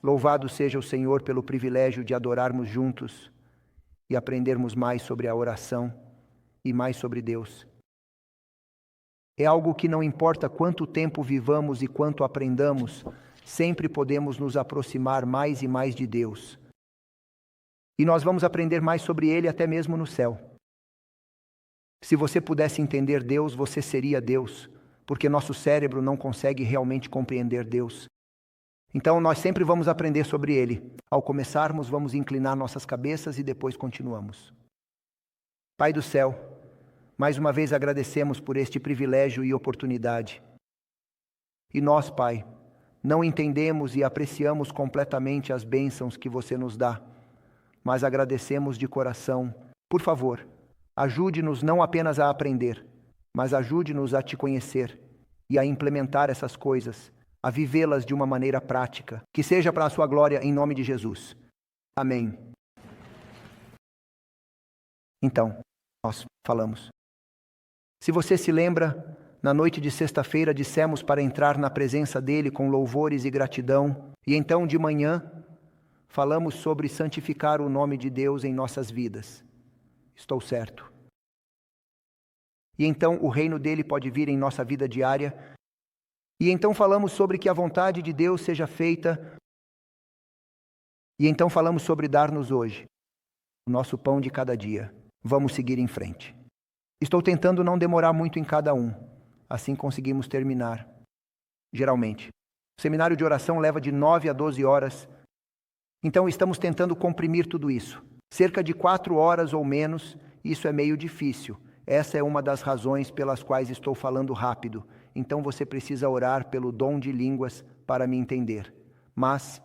Louvado seja o Senhor pelo privilégio de adorarmos juntos e aprendermos mais sobre a oração e mais sobre Deus. É algo que não importa quanto tempo vivamos e quanto aprendamos, sempre podemos nos aproximar mais e mais de Deus. E nós vamos aprender mais sobre Ele até mesmo no céu. Se você pudesse entender Deus, você seria Deus, porque nosso cérebro não consegue realmente compreender Deus. Então nós sempre vamos aprender sobre Ele. Ao começarmos, vamos inclinar nossas cabeças e depois continuamos. Pai do céu, mais uma vez agradecemos por este privilégio e oportunidade. E nós, Pai, não entendemos e apreciamos completamente as bênçãos que você nos dá, mas agradecemos de coração. Por favor, ajude-nos não apenas a aprender, mas ajude-nos a te conhecer e a implementar essas coisas, a vivê-las de uma maneira prática, que seja para a sua glória em nome de Jesus. Amém. Então, nós falamos. Se você se lembra, na noite de sexta-feira dissemos para entrar na presença dele com louvores e gratidão, e então de manhã falamos sobre santificar o nome de Deus em nossas vidas. Estou certo. E então o reino dele pode vir em nossa vida diária. E então falamos sobre que a vontade de Deus seja feita. E então falamos sobre dar-nos hoje o nosso pão de cada dia. Vamos seguir em frente. Estou tentando não demorar muito em cada um. Assim conseguimos terminar. Geralmente. O seminário de oração leva de 9 a 12 horas. Então estamos tentando comprimir tudo isso. Cerca de 4 horas ou menos. Isso é meio difícil. Essa é uma das razões pelas quais estou falando rápido. Então você precisa orar pelo dom de línguas para me entender. Mas,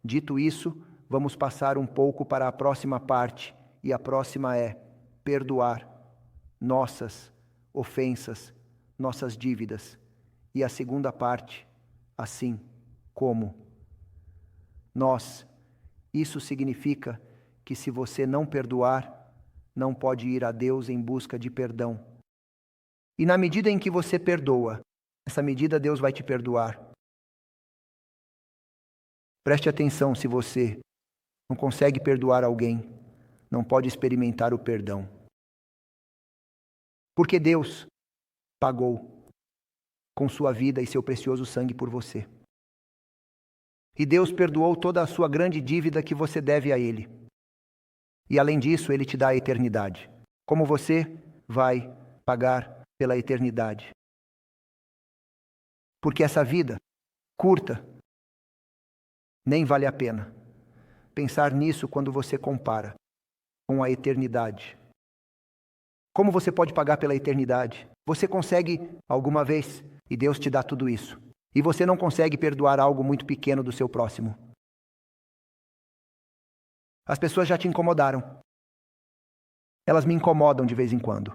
dito isso, vamos passar um pouco para a próxima parte. E a próxima é perdoar nossas ofensas, nossas dívidas. E a segunda parte, assim como nós. Isso significa que se você não perdoar, não pode ir a Deus em busca de perdão. E na medida em que você perdoa, essa medida Deus vai te perdoar. Preste atenção, se você não consegue perdoar alguém, não pode experimentar o perdão. Porque Deus pagou com sua vida e seu precioso sangue por você. E Deus perdoou toda a sua grande dívida que você deve a Ele. E além disso, Ele te dá a eternidade. Como você vai pagar pela eternidade? Porque essa vida curta nem vale a pena pensar nisso quando você compara com a eternidade. Como você pode pagar pela eternidade? Você consegue alguma vez e Deus te dá tudo isso. E você não consegue perdoar algo muito pequeno do seu próximo. As pessoas já te incomodaram. Elas me incomodam de vez em quando.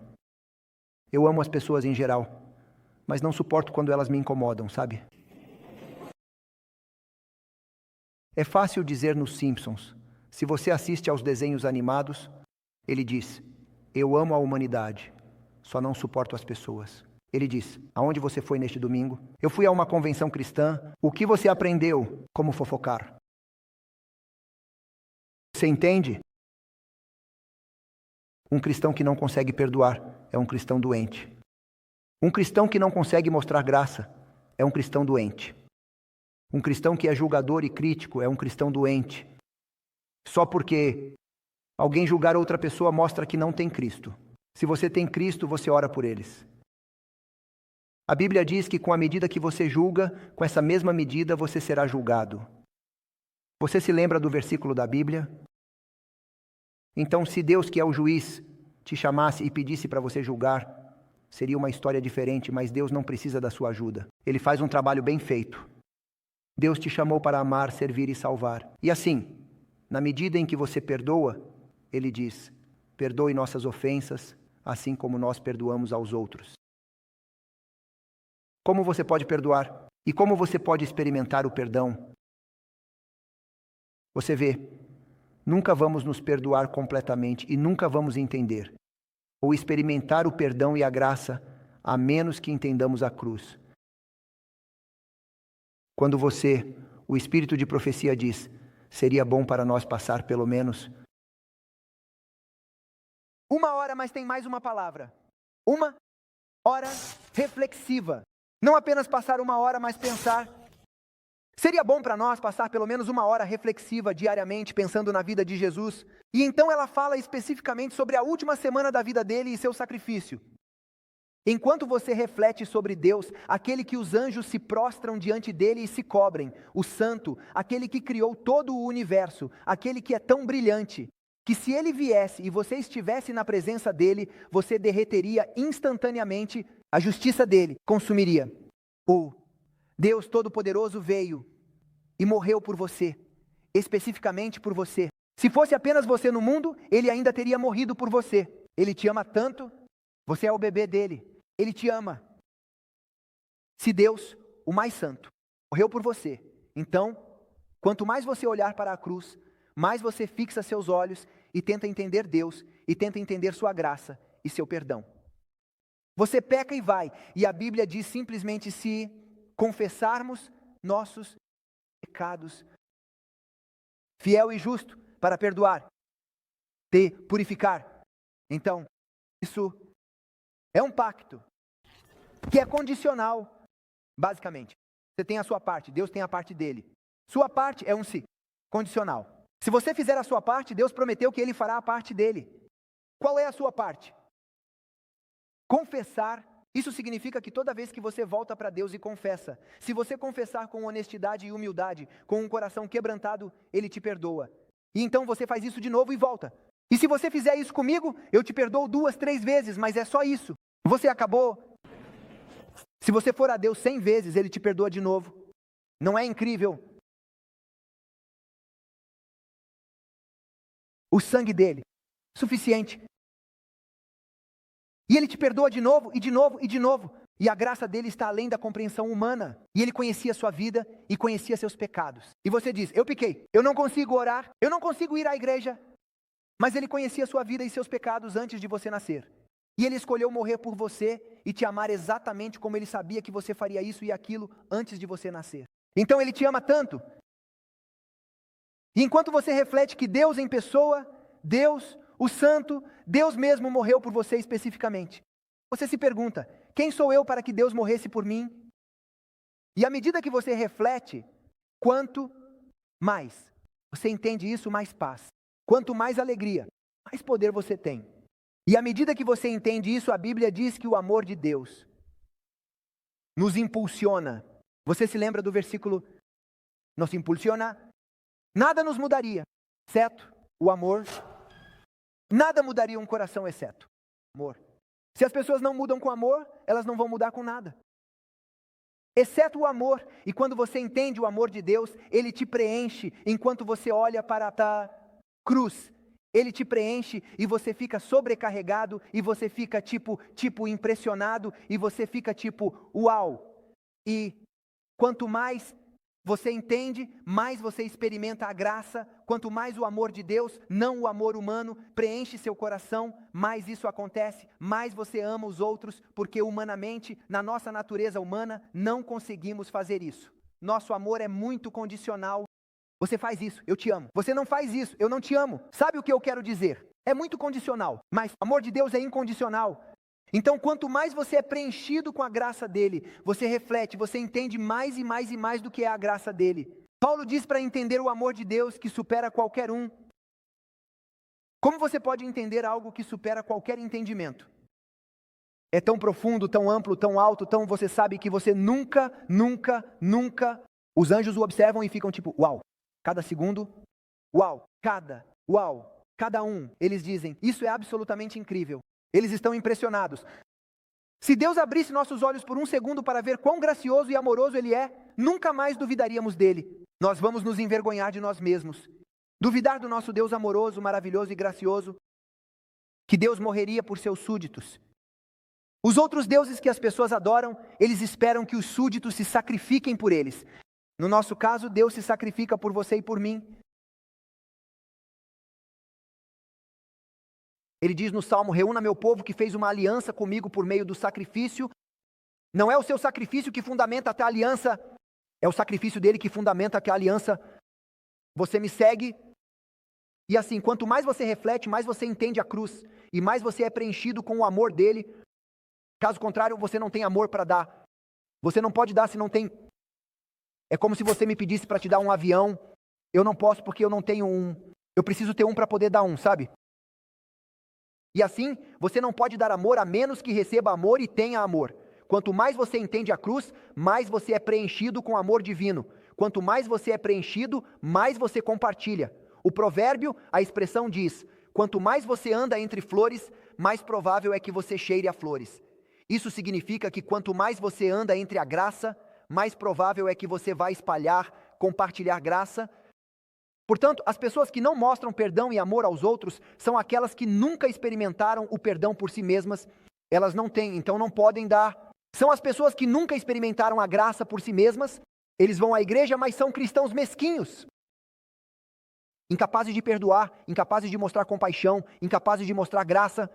Eu amo as pessoas em geral, mas não suporto quando elas me incomodam, sabe? É fácil dizer nos Simpsons, se você assiste aos desenhos animados, ele diz, eu amo a humanidade, só não suporto as pessoas. Ele diz, aonde você foi neste domingo? Eu fui a uma convenção cristã, o que você aprendeu como fofocar? Você entende? Um cristão que não consegue perdoar é um cristão doente. Um cristão que não consegue mostrar graça é um cristão doente. Um cristão que é julgador e crítico é um cristão doente. Só porque alguém julgar outra pessoa mostra que não tem Cristo. Se você tem Cristo, você ora por eles. A Bíblia diz que com a medida que você julga, com essa mesma medida você será julgado. Você se lembra do versículo da Bíblia? Então, se Deus, que é o juiz, te chamasse e pedisse para você julgar, seria uma história diferente, mas Deus não precisa da sua ajuda. Ele faz um trabalho bem feito. Deus te chamou para amar, servir e salvar. E assim, na medida em que você perdoa, Ele diz, perdoe nossas ofensas, assim como nós perdoamos aos outros. Como você pode perdoar? E como você pode experimentar o perdão? Você vê, nunca vamos nos perdoar completamente e nunca vamos entender. ou experimentar o perdão e a graça, a menos que entendamos a cruz. Quando o Espírito de profecia diz, seria bom para nós passar pelo menos 1 hora, mas tem mais uma palavra. 1 hora reflexiva. Não apenas passar 1 hora, mas pensar. Seria bom para nós passar pelo menos 1 hora reflexiva diariamente, pensando na vida de Jesus. E então ela fala especificamente sobre a última semana da vida dele e seu sacrifício. Enquanto você reflete sobre Deus, aquele que os anjos se prostram diante dele e se cobrem, o santo, aquele que criou todo o universo, aquele que é tão brilhante, que se ele viesse e você estivesse na presença dele, você derreteria instantaneamente, a justiça dele consumiria. O Deus Todo-Poderoso veio e morreu por você, especificamente por você. Se fosse apenas você no mundo, ele ainda teria morrido por você. Ele te ama tanto, você é o bebê dele. Ele te ama. Se Deus, o mais santo, morreu por você, então, quanto mais você olhar para a cruz, mais você fixa seus olhos e tenta entender Deus, e tenta entender sua graça e seu perdão. Você peca e vai, e a Bíblia diz simplesmente se confessarmos nossos pecados, fiel e justo para perdoar, te purificar. Então, isso é um pacto que é condicional, basicamente. Você tem a sua parte, Deus tem a parte dele. Sua parte é um si, condicional. Se você fizer a sua parte, Deus prometeu que ele fará a parte dele. Qual é a sua parte? Confessar. Isso significa que toda vez que você volta para Deus e confessa, se você confessar com honestidade e humildade, com um coração quebrantado, ele te perdoa. E então você faz isso de novo e volta. E se você fizer isso comigo, eu te perdoo 2, 3 vezes, mas é só isso. Você acabou. Se você for a Deus 100 vezes, ele te perdoa de novo. Não é incrível? O sangue dele, suficiente. E ele te perdoa de novo, e de novo, e de novo. E a graça dele está além da compreensão humana. E ele conhecia a sua vida e conhecia seus pecados. E você diz, eu pequei, eu não consigo orar, eu não consigo ir à igreja. Mas ele conhecia a sua vida e seus pecados antes de você nascer. E ele escolheu morrer por você e te amar exatamente como ele sabia que você faria isso e aquilo antes de você nascer. Então ele te ama tanto. E enquanto você reflete que Deus em pessoa, Deus, o Santo, Deus mesmo morreu por você especificamente. Você se pergunta, quem sou eu para que Deus morresse por mim? E à medida que você reflete, quanto mais você entende isso, mais paz. Quanto mais alegria, mais poder você tem. E à medida que você entende isso, a Bíblia diz que o amor de Deus nos impulsiona. Você se lembra do versículo? Nos impulsiona. Nada nos mudaria, exceto o amor. Nada mudaria um coração, exceto amor. Se as pessoas não mudam com amor, elas não vão mudar com nada. Exceto o amor. E quando você entende o amor de Deus, ele te preenche enquanto você olha para a cruz. Ele te preenche e você fica sobrecarregado e você fica tipo impressionado e você fica tipo, uau. E quanto mais você entende, mais você experimenta a graça. Quanto mais o amor de Deus, não o amor humano, preenche seu coração, mais isso acontece, mais você ama os outros, porque humanamente, na nossa natureza humana, não conseguimos fazer isso. Nosso amor é muito condicional. Você faz isso, eu te amo. Você não faz isso, eu não te amo. Sabe o que eu quero dizer? É muito condicional, mas o amor de Deus é incondicional. Então, quanto mais você é preenchido com a graça dele, você reflete, você entende mais e mais e mais do que é a graça dele. Paulo diz para entender o amor de Deus que supera qualquer um. Como você pode entender algo que supera qualquer entendimento? É tão profundo, tão amplo, tão alto, tão você sabe que você nunca, os anjos o observam e ficam tipo, uau. Cada segundo, uau, cada um, eles dizem, isso é absolutamente incrível. Eles estão impressionados. Se Deus abrisse nossos olhos por um segundo para ver quão gracioso e amoroso ele é, nunca mais duvidaríamos dele. Nós vamos nos envergonhar de nós mesmos. Duvidar do nosso Deus amoroso, maravilhoso e gracioso, que Deus morreria por seus súditos. Os outros deuses que as pessoas adoram, eles esperam que os súditos se sacrifiquem por eles. No nosso caso, Deus se sacrifica por você e por mim. Ele diz no Salmo: reúna meu povo que fez uma aliança comigo por meio do sacrifício. Não é o seu sacrifício que fundamenta até a aliança, é o sacrifício dele que fundamenta aquela aliança. Você me segue. E assim, quanto mais você reflete, mais você entende a cruz, e mais você é preenchido com o amor dele. Caso contrário, você não tem amor para dar. Você não pode dar se não tem. É como se você me pedisse para te dar um avião. Eu não posso porque eu não tenho um. Eu preciso ter um para poder dar um, sabe? E assim, você não pode dar amor a menos que receba amor e tenha amor. Quanto mais você entende a cruz, mais você é preenchido com amor divino. Quanto mais você é preenchido, mais você compartilha. O provérbio, a expressão diz: quanto mais você anda entre flores, mais provável é que você cheire a flores. Isso significa que quanto mais você anda entre a graça, mais provável é que você vai espalhar, compartilhar graça. Portanto, as pessoas que não mostram perdão e amor aos outros são aquelas que nunca experimentaram o perdão por si mesmas. Elas não têm, então não podem dar. São as pessoas que nunca experimentaram a graça por si mesmas. Eles vão à igreja, mas são cristãos mesquinhos, incapazes de perdoar, incapazes de mostrar compaixão, incapazes de mostrar graça.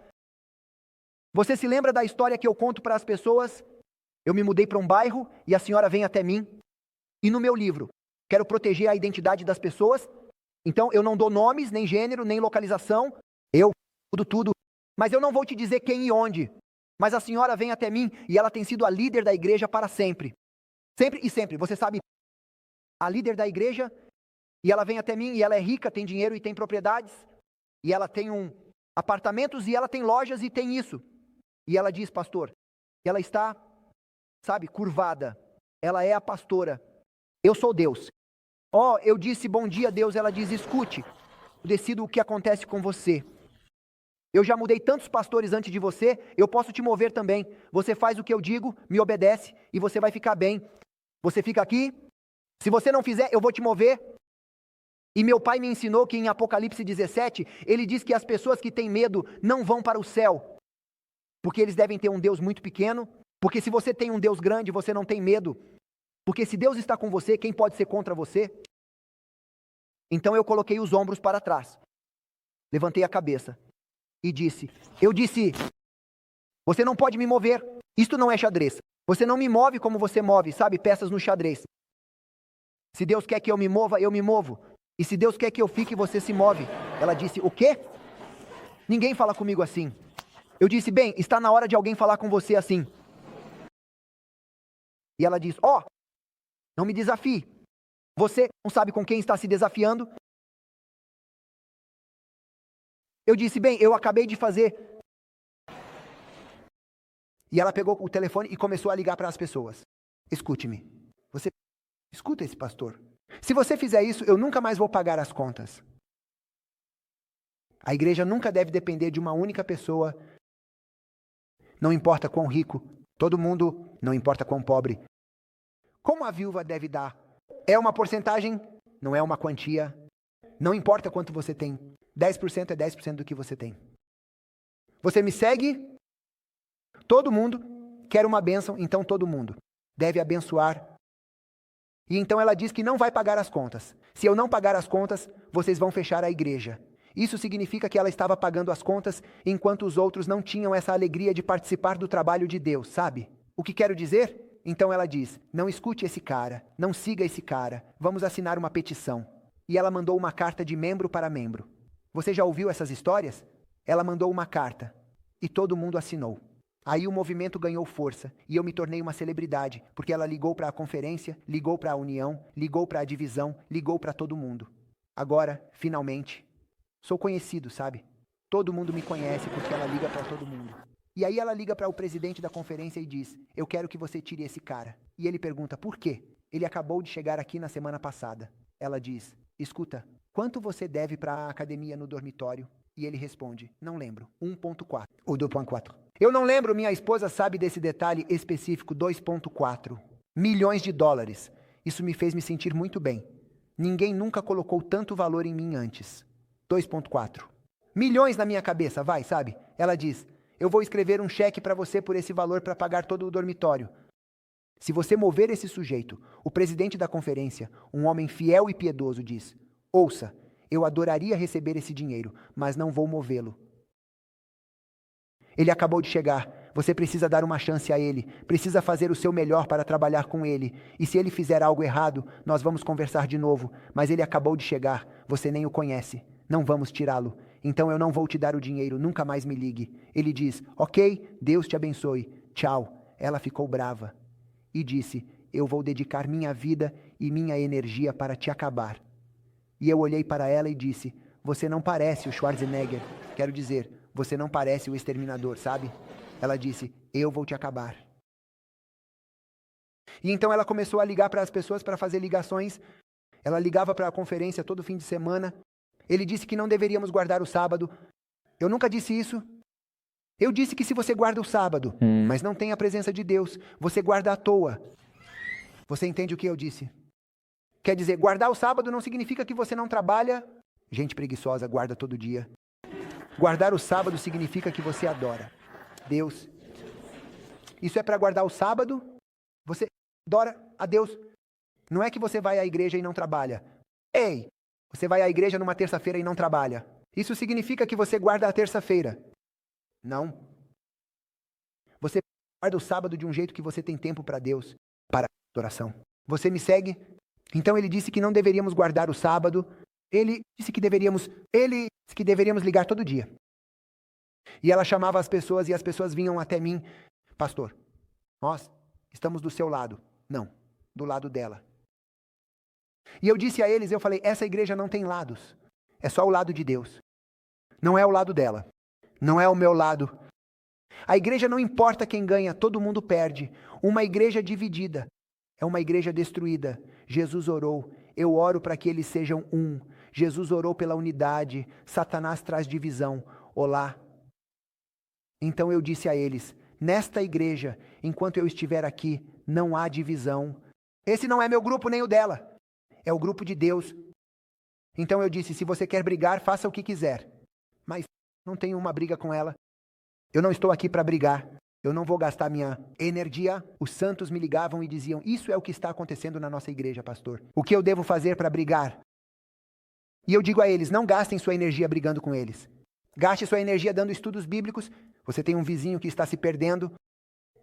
Você se lembra da história que eu conto para as pessoas? Eu me mudei para um bairro e a senhora vem até mim. E no meu livro, quero proteger a identidade das pessoas. Então eu não dou nomes, nem gênero, nem localização. Eu mudo tudo. Mas eu não vou te dizer quem e onde. Mas a senhora vem até mim e ela tem sido a líder da igreja para sempre. Sempre e sempre. Você sabe, a líder da igreja, e ela vem até mim e ela é rica, tem dinheiro e tem propriedades. E ela tem apartamentos e ela tem lojas e tem isso. E ela diz: pastor, ela está, sabe, curvada. Ela é a pastora. Eu sou Deus. Eu disse bom dia, Deus. Ela diz: escute, eu decido o que acontece com você. Eu já mudei tantos pastores antes de você, eu posso te mover também. Você faz o que eu digo, me obedece e você vai ficar bem. Você fica aqui. Se você não fizer, eu vou te mover. E meu pai me ensinou que em Apocalipse 17, ele diz que as pessoas que têm medo não vão para o céu, porque eles devem ter um Deus muito pequeno. Porque se você tem um Deus grande, você não tem medo. Porque se Deus está com você, quem pode ser contra você? Então eu coloquei os ombros para trás, levantei a cabeça e disse: você não pode me mover, isto não é xadrez. Você não me move como você move, sabe, peças no xadrez. Se Deus quer que eu me mova, eu me movo. E se Deus quer que eu fique, você se move. Ela disse: o quê? Ninguém fala comigo assim. Eu disse: bem, está na hora de alguém falar com você assim. E ela diz: não me desafie. Você não sabe com quem está se desafiando? Eu disse: bem, eu acabei de fazer. E ela pegou o telefone e começou a ligar para as pessoas. Escute-me. Você escuta esse pastor. Se você fizer isso, eu nunca mais vou pagar as contas. A igreja nunca deve depender de uma única pessoa. Não importa quão rico, todo mundo, não importa quão pobre. Como a viúva deve dar? É uma porcentagem, não é uma quantia. Não importa quanto você tem. 10% é 10% do que você tem. Você me segue? Todo mundo quer uma bênção, então todo mundo deve abençoar. E então ela diz que não vai pagar as contas. Se eu não pagar as contas, vocês vão fechar a igreja. Isso significa que ela estava pagando as contas, enquanto os outros não tinham essa alegria de participar do trabalho de Deus, sabe? O que quero dizer? Então ela diz: não escute esse cara, não siga esse cara, vamos assinar uma petição. E ela mandou uma carta de membro para membro. Você já ouviu essas histórias? Ela mandou uma carta e todo mundo assinou. Aí o movimento ganhou força e eu me tornei uma celebridade, porque ela ligou para a conferência, ligou para a união, ligou para a divisão, ligou para todo mundo. Agora, finalmente, sou conhecido, sabe? Todo mundo me conhece porque ela liga para todo mundo. E aí ela liga para o presidente da conferência e diz: eu quero que você tire esse cara. E ele pergunta: por quê? Ele acabou de chegar aqui na semana passada. Ela diz: escuta, quanto você deve para a academia no dormitório? E ele responde: não lembro, 1,4 ou 2,4. Eu não lembro, minha esposa sabe desse detalhe específico, 2,4 milhões de dólares. Isso me fez me sentir muito bem. Ninguém nunca colocou tanto valor em mim antes. 2,4 milhões na minha cabeça, vai, sabe? Ela diz: eu vou escrever um cheque para você por esse valor para pagar todo o dormitório. Se você mover esse sujeito, o presidente da conferência, um homem fiel e piedoso, diz: ouça, eu adoraria receber esse dinheiro, mas não vou movê-lo. Ele acabou de chegar. Você precisa dar uma chance a ele. Precisa fazer o seu melhor para trabalhar com ele. E se ele fizer algo errado, nós vamos conversar de novo. Mas ele acabou de chegar. Você nem o conhece. Não vamos tirá-lo. Então eu não vou te dar o dinheiro. Nunca mais me ligue. Ele diz, ok, Deus te abençoe. Tchau. Ela ficou brava. E disse, eu vou dedicar minha vida e minha energia para te acabar. E eu olhei para ela e disse, você não parece o Schwarzenegger. Quero dizer, você não parece o Exterminador, sabe? Ela disse, eu vou te acabar. E então ela começou a ligar para as pessoas para fazer ligações. Ela ligava para a conferência todo fim de semana. Ele disse que não deveríamos guardar o sábado. Eu nunca disse isso. Eu disse que se você guarda o sábado, mas não tem a presença de Deus, você guarda à toa. Você entende o que eu disse? Quer dizer, guardar o sábado não significa que você não trabalha. Gente preguiçosa guarda todo dia. Guardar o sábado significa que você adora Deus. Isso é para guardar o sábado. Você adora a Deus. Não é que você vai à igreja e não trabalha. Ei, você vai à igreja numa terça-feira e não trabalha. Isso significa que você guarda a terça-feira. Não. Você guarda o sábado de um jeito que você tem tempo para Deus, para adoração. Você me segue? Então ele disse que não deveríamos guardar o sábado. Ele disse que deveríamos ligar todo dia. E ela chamava as pessoas e as pessoas vinham até mim. Pastor, nós estamos do seu lado. Não, do lado dela. E eu disse a eles, eu falei, essa igreja não tem lados. É só o lado de Deus. Não é o lado dela. Não é o meu lado. A igreja não importa quem ganha, todo mundo perde. Uma igreja dividida é uma igreja destruída. Jesus orou. Eu oro para que eles sejam um. Jesus orou pela unidade. Satanás traz divisão. Olá. Então eu disse a eles, nesta igreja, enquanto eu estiver aqui, não há divisão. Esse não é meu grupo nem o dela. É o grupo de Deus. Então eu disse, se você quer brigar, faça o que quiser. Mas não tenho uma briga com ela. Eu não estou aqui para brigar. Eu não vou gastar minha energia. Os santos me ligavam e diziam, isso é o que está acontecendo na nossa igreja, pastor. O que eu devo fazer para brigar? E eu digo a eles, não gastem sua energia brigando com eles. Gaste sua energia dando estudos bíblicos. Você tem um vizinho que está se perdendo.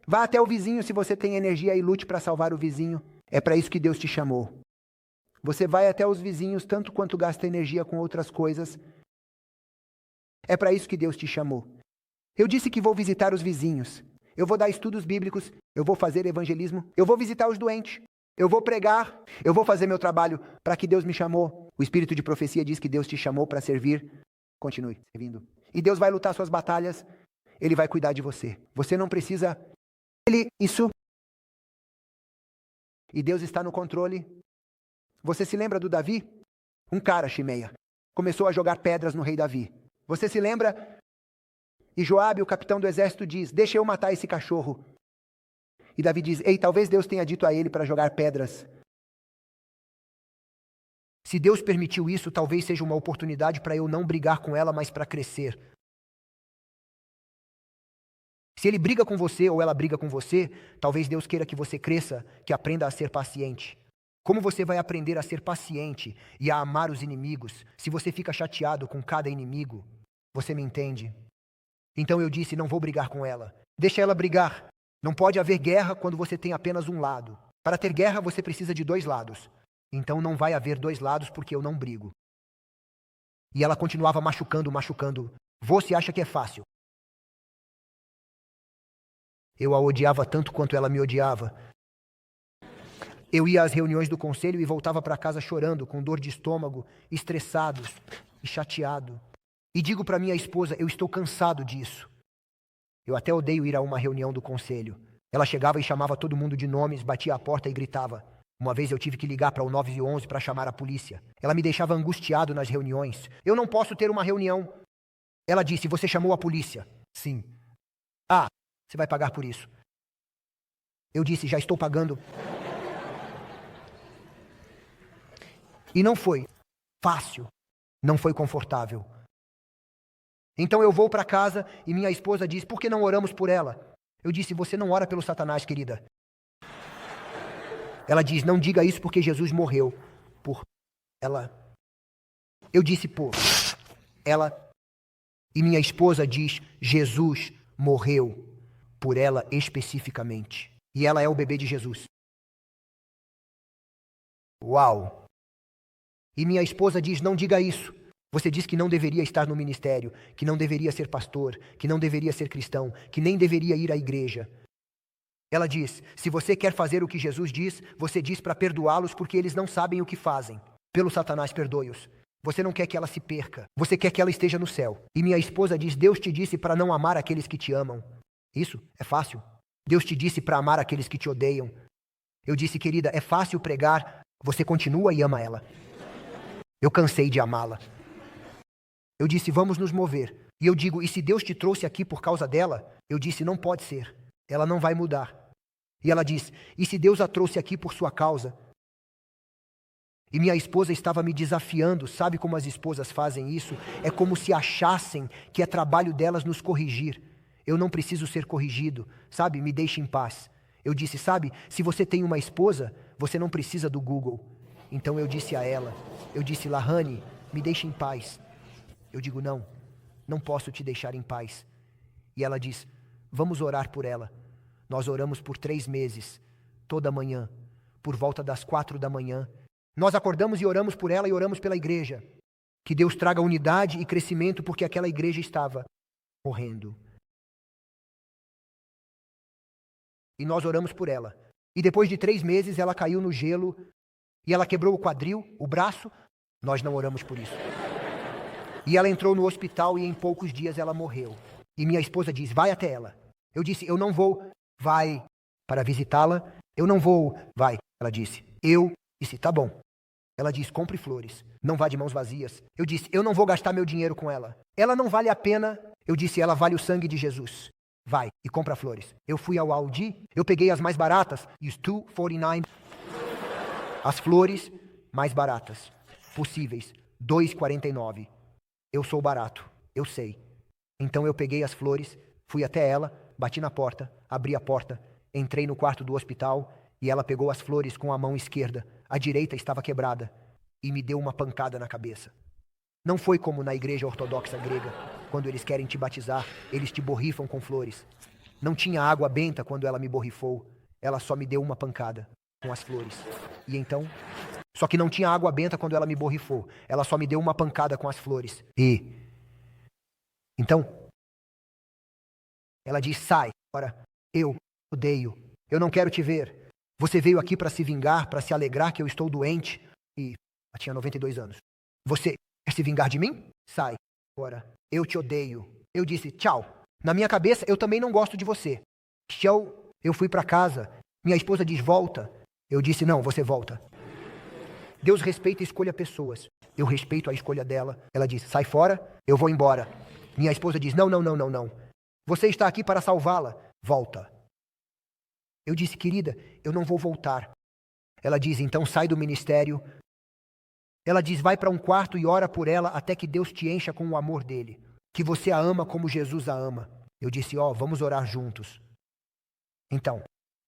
Vá até o vizinho se você tem energia e lute para salvar o vizinho. É para isso que Deus te chamou. Você vai até os vizinhos tanto quanto gasta energia com outras coisas. É para isso que Deus te chamou. Eu disse que vou visitar os vizinhos. Eu vou dar estudos bíblicos. Eu vou fazer evangelismo. Eu vou visitar os doentes. Eu vou pregar. Eu vou fazer meu trabalho para que Deus me chamou. O espírito de profecia diz que Deus te chamou para servir. Continue servindo. E Deus vai lutar suas batalhas. Ele vai cuidar de você. Você não precisa... Isso. E Deus está no controle. Você se lembra do Davi? Um cara, Shimeia, começou a jogar pedras no rei Davi. Você se lembra? E Joabe, o capitão do exército, diz, deixa eu matar esse cachorro. E Davi diz, ei, talvez Deus tenha dito a ele para jogar pedras. Se Deus permitiu isso, talvez seja uma oportunidade para eu não brigar com ela, mas para crescer. Se ele briga com você ou ela briga com você, talvez Deus queira que você cresça, que aprenda a ser paciente. Como você vai aprender a ser paciente e a amar os inimigos se você fica chateado com cada inimigo? Você me entende? Então eu disse, não vou brigar com ela. Deixa ela brigar. Não pode haver guerra quando você tem apenas um lado. Para ter guerra, você precisa de dois lados. Então não vai haver dois lados porque eu não brigo. E ela continuava machucando. Você acha que é fácil? Eu a odiava tanto quanto ela me odiava. Eu ia às reuniões do conselho e voltava para casa chorando, com dor de estômago, estressado e chateado. E digo para minha esposa, eu estou cansado disso. Eu até odeio ir a uma reunião do conselho. Ela chegava e chamava todo mundo de nomes, batia a porta e gritava. Uma vez eu tive que ligar para o 911 para chamar a polícia. Ela me deixava angustiado nas reuniões. Eu não posso ter uma reunião. Ela disse, você chamou a polícia? Sim. Ah, você vai pagar por isso. Eu disse, já estou pagando. E não foi fácil, não foi confortável. Então eu vou para casa e minha esposa diz, por que não oramos por ela? Eu disse, você não ora pelo Satanás, querida. Ela diz, não diga isso porque Jesus morreu por ela. Eu disse, por ela. E minha esposa diz, Jesus morreu por ela especificamente. E ela é o bebê de Jesus. Uau! E minha esposa diz, não diga isso. Você diz que não deveria estar no ministério, que não deveria ser pastor, que não deveria ser cristão, que nem deveria ir à igreja. Ela diz, se você quer fazer o que Jesus diz, você diz para perdoá-los porque eles não sabem o que fazem. Pelo Satanás, perdoe-os. Você não quer que ela se perca, você quer que ela esteja no céu. E minha esposa diz, Deus te disse para não amar aqueles que te amam. Isso é fácil. Deus te disse para amar aqueles que te odeiam. Eu disse, querida, é fácil pregar, você continua e ama ela. Eu cansei de amá-la. Eu disse, vamos nos mover. E eu digo, e se Deus te trouxe aqui por causa dela? Eu disse, não pode ser. Ela não vai mudar. E ela diz, e se Deus a trouxe aqui por sua causa? E minha esposa estava me desafiando. Sabe como as esposas fazem isso? É como se achassem que é trabalho delas nos corrigir. Eu não preciso ser corrigido. Sabe, me deixe em paz. Eu disse, sabe, se você tem uma esposa, você não precisa do Google. Então eu disse a ela, eu disse, Lahane, me deixe em paz. Eu digo, não posso te deixar em paz. E ela diz, vamos orar por ela. Nós oramos por 3 meses, toda manhã, por volta das 4 da manhã. Nós acordamos e oramos por ela e oramos pela igreja. Que Deus traga unidade e crescimento porque aquela igreja estava morrendo. E nós oramos por ela. E depois de 3 meses ela caiu no gelo e ela quebrou o quadril, o braço. Nós não oramos por isso. E ela entrou no hospital e em poucos dias ela morreu. E minha esposa diz, vai até ela. Eu disse, eu não vou. Vai para visitá-la. Eu não vou. Vai. Ela disse, eu disse, tá bom. Ela diz, compre flores. Não vá de mãos vazias. Eu disse, eu não vou gastar meu dinheiro com ela. Ela não vale a pena. Eu disse, ela vale o sangue de Jesus. Vai e compra flores. Eu fui ao Aldi, eu peguei as mais baratas, e os $2.49. As flores mais baratas possíveis, $2.49. Eu sou barato, eu sei. Então eu peguei as flores, fui até ela, bati na porta, abri a porta, entrei no quarto do hospital e ela pegou as flores com a mão esquerda. A direita estava quebrada e me deu uma pancada na cabeça. Não foi como na igreja ortodoxa grega, quando eles querem te batizar, eles te borrifam com flores. Não tinha água benta quando ela me borrifou, ela só me deu uma pancada com as flores. E então, só que não tinha água benta quando ela me borrifou, ela só me deu uma pancada com as flores. E então, ela diz, sai, agora eu odeio, eu não quero te ver. Você veio aqui para se vingar, para se alegrar que eu estou doente. E ela tinha 92 anos. Você quer se vingar de mim? Sai. Agora, eu te odeio. Eu disse, tchau. Na minha cabeça, eu também não gosto de você. Tchau. Eu fui para casa. Minha esposa diz, volta. Eu disse, não, você volta. Deus respeita e escolha pessoas. Eu respeito a escolha dela. Ela diz, sai fora, eu vou embora. Minha esposa diz, não. Você está aqui para salvá-la. Volta. Eu disse, querida, eu não vou voltar. Ela diz, então sai do ministério. Ela diz, vai para um quarto e ora por ela até que Deus te encha com o amor dele. Que você a ama como Jesus a ama. Eu disse, vamos orar juntos. Então,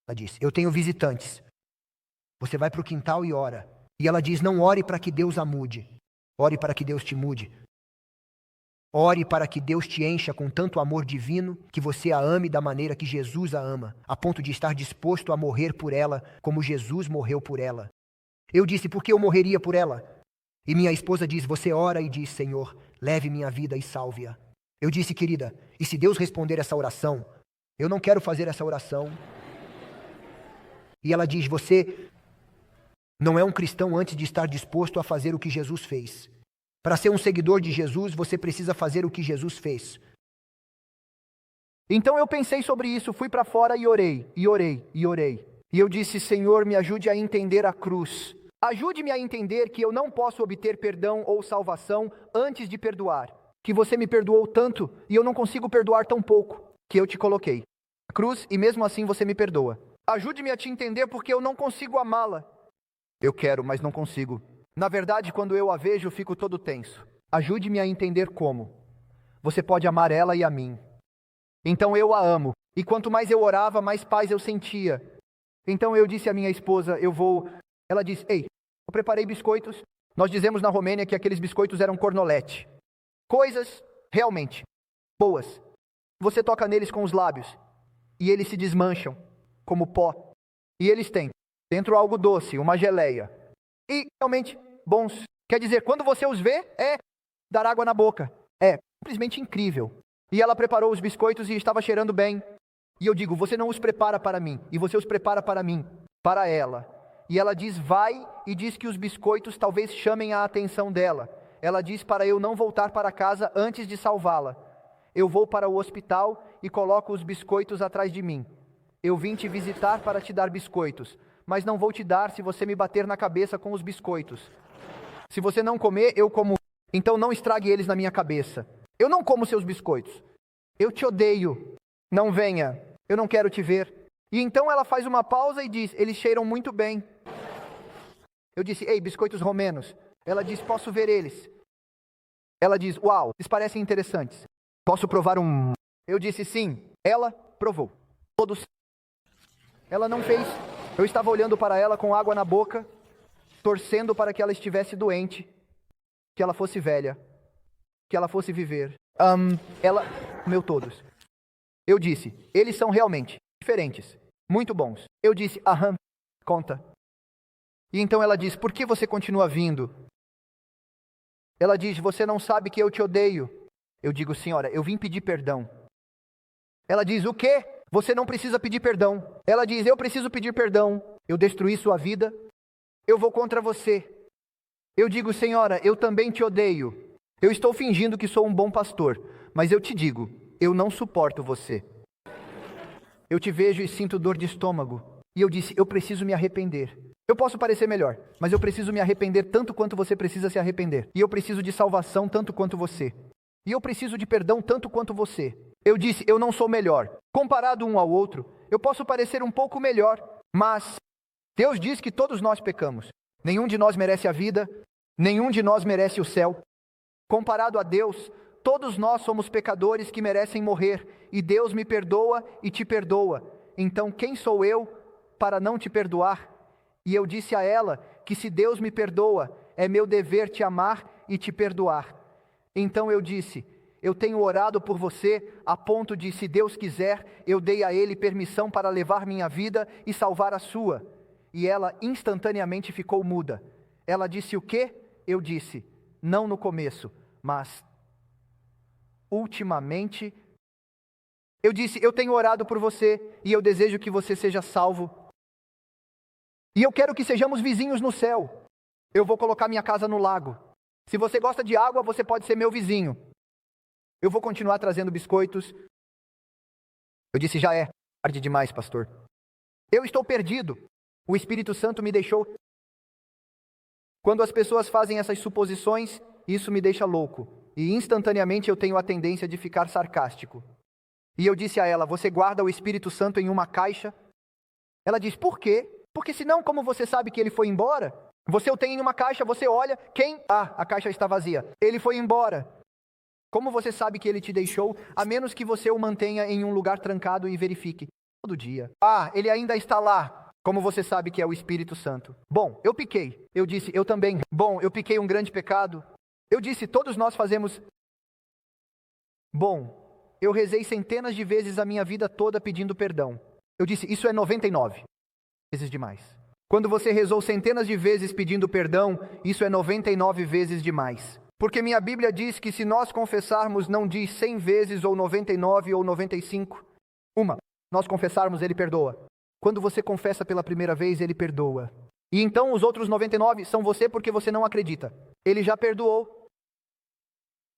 ela disse, eu tenho visitantes. Você vai para o quintal e ora. E ela diz, não ore para que Deus a mude. Ore para que Deus te mude. Ore para que Deus te encha com tanto amor divino que você a ame da maneira que Jesus a ama, a ponto de estar disposto a morrer por ela como Jesus morreu por ela. Eu disse, por que eu morreria por ela? E minha esposa diz, você ora e diz, Senhor, leve minha vida e salve-a. Eu disse, querida, e se Deus responder essa oração? Eu não quero fazer essa oração. E ela diz, você não é um cristão antes de estar disposto a fazer o que Jesus fez. Para ser um seguidor de Jesus, você precisa fazer o que Jesus fez. Então eu pensei sobre isso, fui para fora e orei. E eu disse, Senhor, me ajude a entender a cruz. Ajude-me a entender que eu não posso obter perdão ou salvação antes de perdoar. Que você me perdoou tanto e eu não consigo perdoar tão pouco que eu te coloquei na cruz e mesmo assim você me perdoa. Ajude-me a te entender porque eu não consigo amá-la. Eu quero, mas não consigo. Na verdade, quando eu a vejo, fico todo tenso. Ajude-me a entender como. Você pode amar ela e a mim. Então eu a amo. E quanto mais eu orava, mais paz eu sentia. Então eu disse à minha esposa, eu vou... Ela disse, ei, eu preparei biscoitos. Nós dizemos na Romênia que aqueles biscoitos eram cornolete. Coisas realmente boas. Você toca neles com os lábios, e eles se desmancham, como pó. E eles têm dentro algo doce, uma geleia. E realmente bons. Quer dizer, quando você os vê, é dar água na boca. É simplesmente incrível. E ela preparou os biscoitos e estava cheirando bem. E eu digo, você não os prepara para mim, e você os prepara para mim, para ela. E ela diz, vai, e diz que os biscoitos talvez chamem a atenção dela. Ela diz para eu não voltar para casa antes de salvá-la. Eu vou para o hospital e coloco os biscoitos atrás de mim. Eu vim te visitar para te dar biscoitos, mas não vou te dar se você me bater na cabeça com os biscoitos. Se você não comer, eu como. Então não estrague eles na minha cabeça. Eu não como seus biscoitos. Eu te odeio. Não venha. Eu não quero te ver. E então ela faz uma pausa e diz, eles cheiram muito bem. Eu disse, ei, biscoitos romenos. Ela diz, posso ver eles. Ela diz, uau, eles parecem interessantes. Posso provar um? Eu disse, sim. Ela provou. Todos. Ela não fez. Eu estava olhando para ela com água na boca, torcendo para que ela estivesse doente, que ela fosse velha, que ela fosse viver. Ela comeu todos. Eu disse, eles são realmente diferentes, muito bons. Eu disse, aham, conta. E então ela diz, por que você continua vindo? Ela diz, você não sabe que eu te odeio. Eu digo, senhora, eu vim pedir perdão. Ela diz, o quê? Você não precisa pedir perdão. Ela diz, eu preciso pedir perdão. Eu destruí sua vida. Eu vou contra você. Eu digo, senhora, eu também te odeio. Eu estou fingindo que sou um bom pastor, mas eu te digo, eu não suporto você. Eu te vejo e sinto dor de estômago. E eu disse, eu preciso me arrepender. Eu posso parecer melhor, mas eu preciso me arrepender tanto quanto você precisa se arrepender. E eu preciso de salvação tanto quanto você. E eu preciso de perdão tanto quanto você. Eu disse, eu não sou melhor. Comparado um ao outro, eu posso parecer um pouco melhor, mas Deus diz que todos nós pecamos. Nenhum de nós merece a vida, nenhum de nós merece o céu. Comparado a Deus, todos nós somos pecadores que merecem morrer, e Deus me perdoa e te perdoa. Então quem sou eu para não te perdoar? E eu disse a ela que se Deus me perdoa, é meu dever te amar e te perdoar. Então eu disse, eu tenho orado por você a ponto de, se Deus quiser, eu dei a Ele permissão para levar minha vida e salvar a sua. E ela instantaneamente ficou muda. Ela disse o quê? Eu disse, não no começo, mas ultimamente. Eu disse, eu tenho orado por você e eu desejo que você seja salvo. E eu quero que sejamos vizinhos no céu. Eu vou colocar minha casa no lago. Se você gosta de água, você pode ser meu vizinho. Eu vou continuar trazendo biscoitos. Eu disse, já é tarde demais, pastor. Eu estou perdido. O Espírito Santo me deixou. Quando as pessoas fazem essas suposições, isso me deixa louco. E instantaneamente eu tenho a tendência de ficar sarcástico. E eu disse a ela, você guarda o Espírito Santo em uma caixa? Ela diz, por quê? Porque senão, como você sabe que ele foi embora? Você o tem em uma caixa, você olha, quem? Ah, a caixa está vazia. Ele foi embora. Como você sabe que ele te deixou, a menos que você o mantenha em um lugar trancado e verifique todo dia? Ah, ele ainda está lá. Como você sabe que é o Espírito Santo? Bom, eu piquei. Eu disse, eu também. Bom, eu piquei um grande pecado. Eu disse, todos nós fazemos. Bom, eu rezei centenas de vezes a minha vida toda pedindo perdão. Eu disse, isso é 99 vezes demais. Quando você rezou centenas de vezes pedindo perdão, isso é 99 vezes demais. Porque minha Bíblia diz que se nós confessarmos, não diz 100 vezes, ou 99, ou 95. Nós confessarmos, Ele perdoa. Quando você confessa pela primeira vez, Ele perdoa. E então os outros 99 são você porque você não acredita. Ele já perdoou.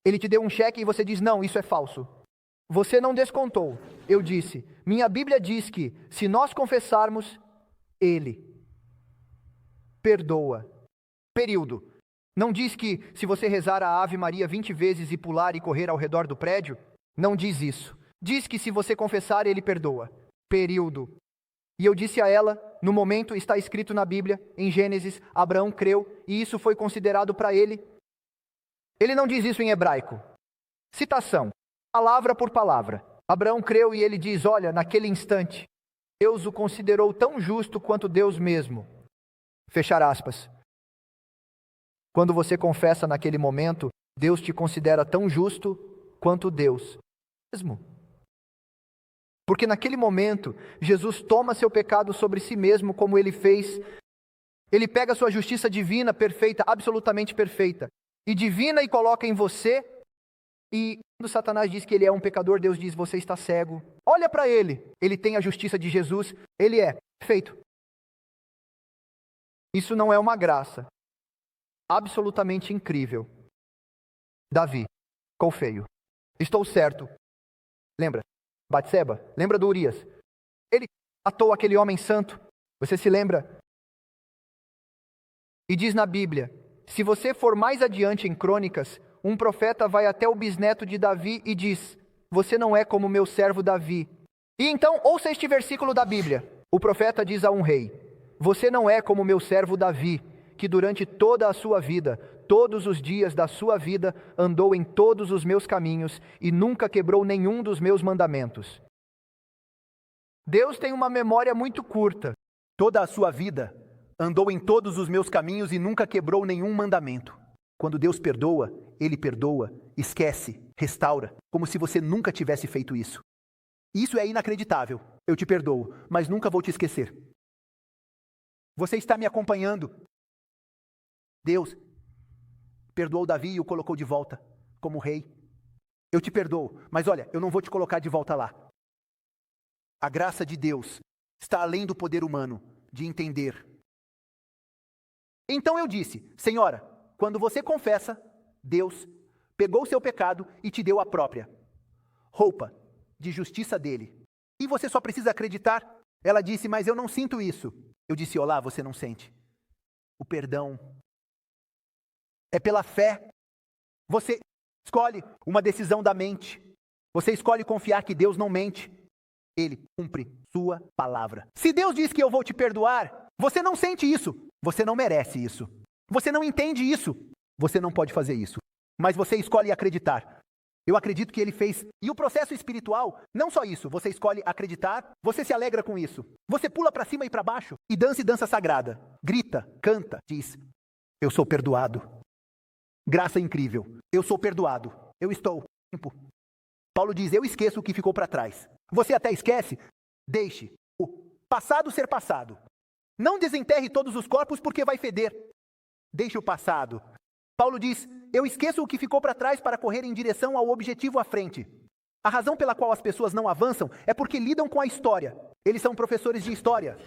Ele te deu um cheque e você diz, não, isso é falso. Você não descontou. Eu disse, minha Bíblia diz que se nós confessarmos, Ele perdoa. Período. Não diz que se você rezar a Ave Maria 20 vezes e pular e correr ao redor do prédio, não diz isso. Diz que se você confessar, Ele perdoa. Período. E eu disse a ela, no momento está escrito na Bíblia, em Gênesis, Abraão creu e isso foi considerado para ele. Ele não diz isso em hebraico. Citação, palavra por palavra. Abraão creu e ele diz, olha, naquele instante, Deus o considerou tão justo quanto Deus mesmo. Fechar aspas. Quando você confessa naquele momento, Deus te considera tão justo quanto Deus mesmo. Porque naquele momento, Jesus toma seu pecado sobre si mesmo, como ele fez. Ele pega a sua justiça divina, perfeita, absolutamente perfeita, e divina, e coloca em você. E quando Satanás diz que ele é um pecador, Deus diz: você está cego. Olha para ele. Ele tem a justiça de Jesus. Ele é perfeito. Isso não é uma graça. Absolutamente incrível. Davi, ficou feio. Estou certo. Lembra? Batseba? Lembra do Urias? Ele matou aquele homem santo. Você se lembra? E diz na Bíblia, se você for mais adiante em Crônicas, um profeta vai até o bisneto de Davi e diz: você não é como meu servo Davi. E então, ouça este versículo da Bíblia. O profeta diz a um rei: você não é como meu servo Davi, que durante toda a sua vida, todos os dias da sua vida, andou em todos os meus caminhos e nunca quebrou nenhum dos meus mandamentos. Deus tem uma memória muito curta. Toda a sua vida andou em todos os meus caminhos e nunca quebrou nenhum mandamento. Quando Deus perdoa, Ele perdoa, esquece, restaura, como se você nunca tivesse feito isso. Isso é inacreditável. Eu te perdoo, mas nunca vou te esquecer. Você está me acompanhando. Deus perdoou Davi e o colocou de volta como rei. Eu te perdoo, mas olha, eu não vou te colocar de volta lá. A graça de Deus está além do poder humano de entender. Então eu disse: Senhora, quando você confessa, Deus pegou o seu pecado e te deu a própria roupa de justiça dele. E você só precisa acreditar. Ela disse: mas eu não sinto isso. Eu disse: olá, você não sente. O perdão é pela fé. Você escolhe uma decisão da mente. Você escolhe confiar que Deus não mente. Ele cumpre sua palavra. Se Deus diz que eu vou te perdoar, você não sente isso. Você não merece isso. Você não entende isso. Você não pode fazer isso. Mas você escolhe acreditar. Eu acredito que Ele fez. E o processo espiritual, não só isso. Você escolhe acreditar, você se alegra com isso. Você pula para cima e para baixo e dança sagrada. Grita, canta, diz: eu sou perdoado. Graça incrível. Eu sou perdoado. Eu estou limpo. Paulo diz: eu esqueço o que ficou para trás. Você até esquece? Deixe o passado ser passado. Não desenterre todos os corpos porque vai feder. Deixe o passado. Paulo diz: eu esqueço o que ficou para trás para correr em direção ao objetivo à frente. A razão pela qual as pessoas não avançam é porque lidam com a história. Eles são professores de história.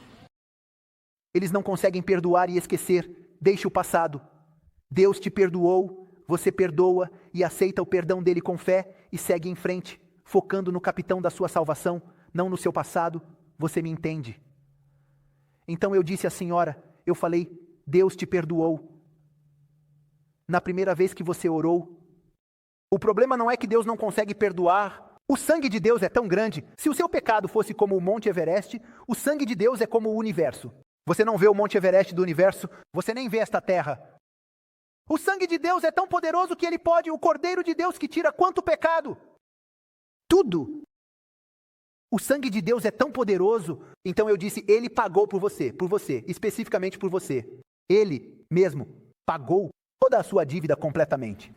Eles não conseguem perdoar e esquecer. Deixe o passado. Deus te perdoou, você perdoa e aceita o perdão dele com fé e segue em frente, focando no capitão da sua salvação, não no seu passado. Você me entende? Então eu disse à senhora, eu falei: Deus te perdoou. Na primeira vez que você orou, o problema não é que Deus não consegue perdoar. O sangue de Deus é tão grande. Se o seu pecado fosse como o Monte Everest, o sangue de Deus é como o universo. Você não vê o Monte Everest do universo, você nem vê esta terra. O sangue de Deus é tão poderoso que ele pode, o Cordeiro de Deus que tira quanto pecado? Tudo. O sangue de Deus é tão poderoso, então eu disse: ele pagou por você, especificamente por você. Ele mesmo pagou toda a sua dívida completamente.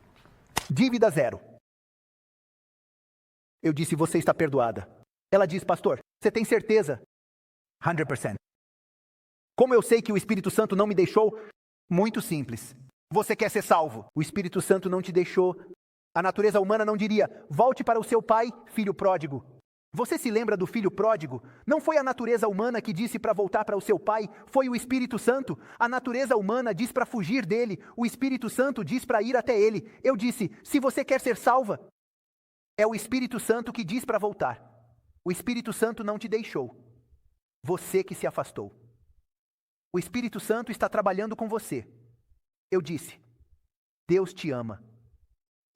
Dívida zero. Eu disse: você está perdoada. Ela diz: pastor, você tem certeza? 100%. Como eu sei que o Espírito Santo não me deixou? Muito simples. Você quer ser salvo. O Espírito Santo não te deixou. A natureza humana não diria: volte para o seu pai, filho pródigo. Você se lembra do filho pródigo? Não foi a natureza humana que disse para voltar para o seu pai, foi o Espírito Santo. A natureza humana diz para fugir dele, o Espírito Santo diz para ir até ele. Eu disse: se você quer ser salva, é o Espírito Santo que diz para voltar. O Espírito Santo não te deixou. Você que se afastou. O Espírito Santo está trabalhando com você. Eu disse: Deus te ama.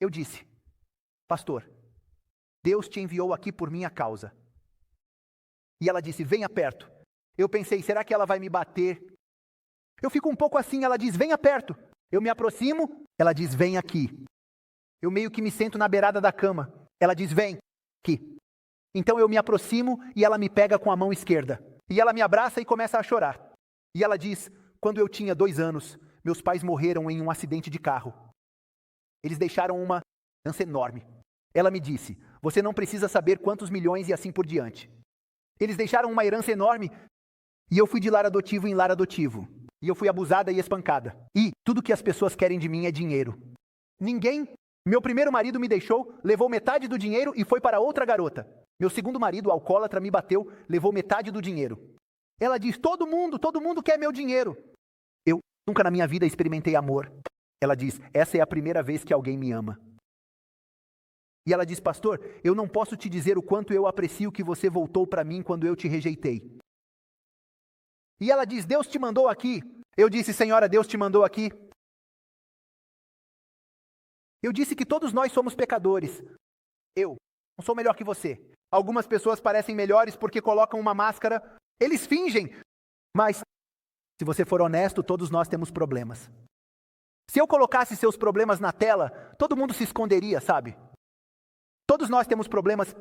Eu disse: pastor, Deus te enviou aqui por minha causa. E ela disse: venha perto. Eu pensei: será que ela vai me bater? Eu fico um pouco assim. Ela diz: venha perto. Eu me aproximo. Ela diz: vem aqui. Eu meio que me sento na beirada da cama. Ela diz: vem aqui. Então eu me aproximo e ela me pega com a mão esquerda. E ela me abraça e começa a chorar. E ela diz: quando eu tinha 2 anos, meus pais morreram em um acidente de carro. Eles deixaram uma herança enorme. Ela me disse: você não precisa saber quantos milhões e assim por diante. Eles deixaram uma herança enorme. E eu fui de lar adotivo em lar adotivo. E eu fui abusada e espancada. E tudo que as pessoas querem de mim é dinheiro. Meu primeiro marido me deixou, levou metade do dinheiro e foi para outra garota. Meu segundo marido, alcoólatra, me bateu, levou metade do dinheiro. Ela diz, todo mundo quer meu dinheiro. Eu nunca na minha vida experimentei amor. Ela diz, essa é a primeira vez que alguém me ama. E ela diz, pastor, eu não posso te dizer o quanto eu aprecio que você voltou para mim quando eu te rejeitei. E ela diz, Deus te mandou aqui. Eu disse, senhora, Deus te mandou aqui. Eu disse que todos nós somos pecadores. Eu não sou melhor que você. Algumas pessoas parecem melhores porque colocam uma máscara. Eles fingem. Mas, se você for honesto, todos nós temos problemas. Se eu colocasse seus problemas na tela, todo mundo se esconderia, sabe? Todos nós temos problemas.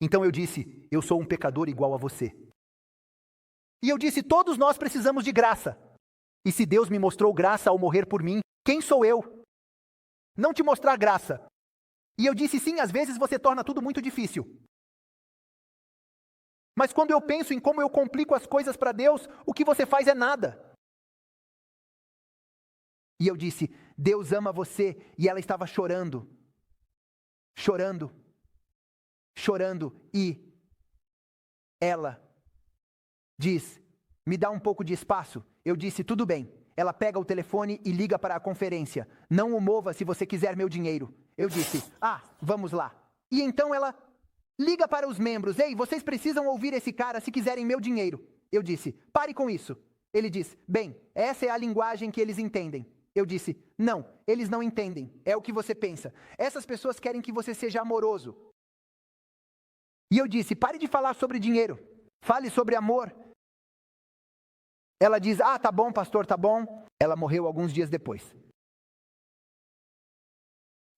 Então eu disse, eu sou um pecador igual a você. E eu disse, todos nós precisamos de graça. E se Deus me mostrou graça ao morrer por mim, quem sou eu? Não te mostrar graça. E eu disse, sim, às vezes você torna tudo muito difícil. Mas quando eu penso em como eu complico as coisas para Deus, o que você faz é nada. E eu disse, Deus ama você. E ela estava chorando. Chorando. Chorando. E ela diz, me dá um pouco de espaço. Eu disse, tudo bem. Ela pega o telefone e liga para a conferência. Não o mova se você quiser meu dinheiro. Eu disse, vamos lá. E então ela liga para os membros. Ei, vocês precisam ouvir esse cara se quiserem meu dinheiro. Eu disse, pare com isso. Ele diz, bem, essa é a linguagem que eles entendem. Eu disse, não, eles não entendem. É o que você pensa. Essas pessoas querem que você seja amoroso. E eu disse, pare de falar sobre dinheiro. Fale sobre amor. Ela diz, tá bom, pastor, tá bom. Ela morreu alguns dias depois.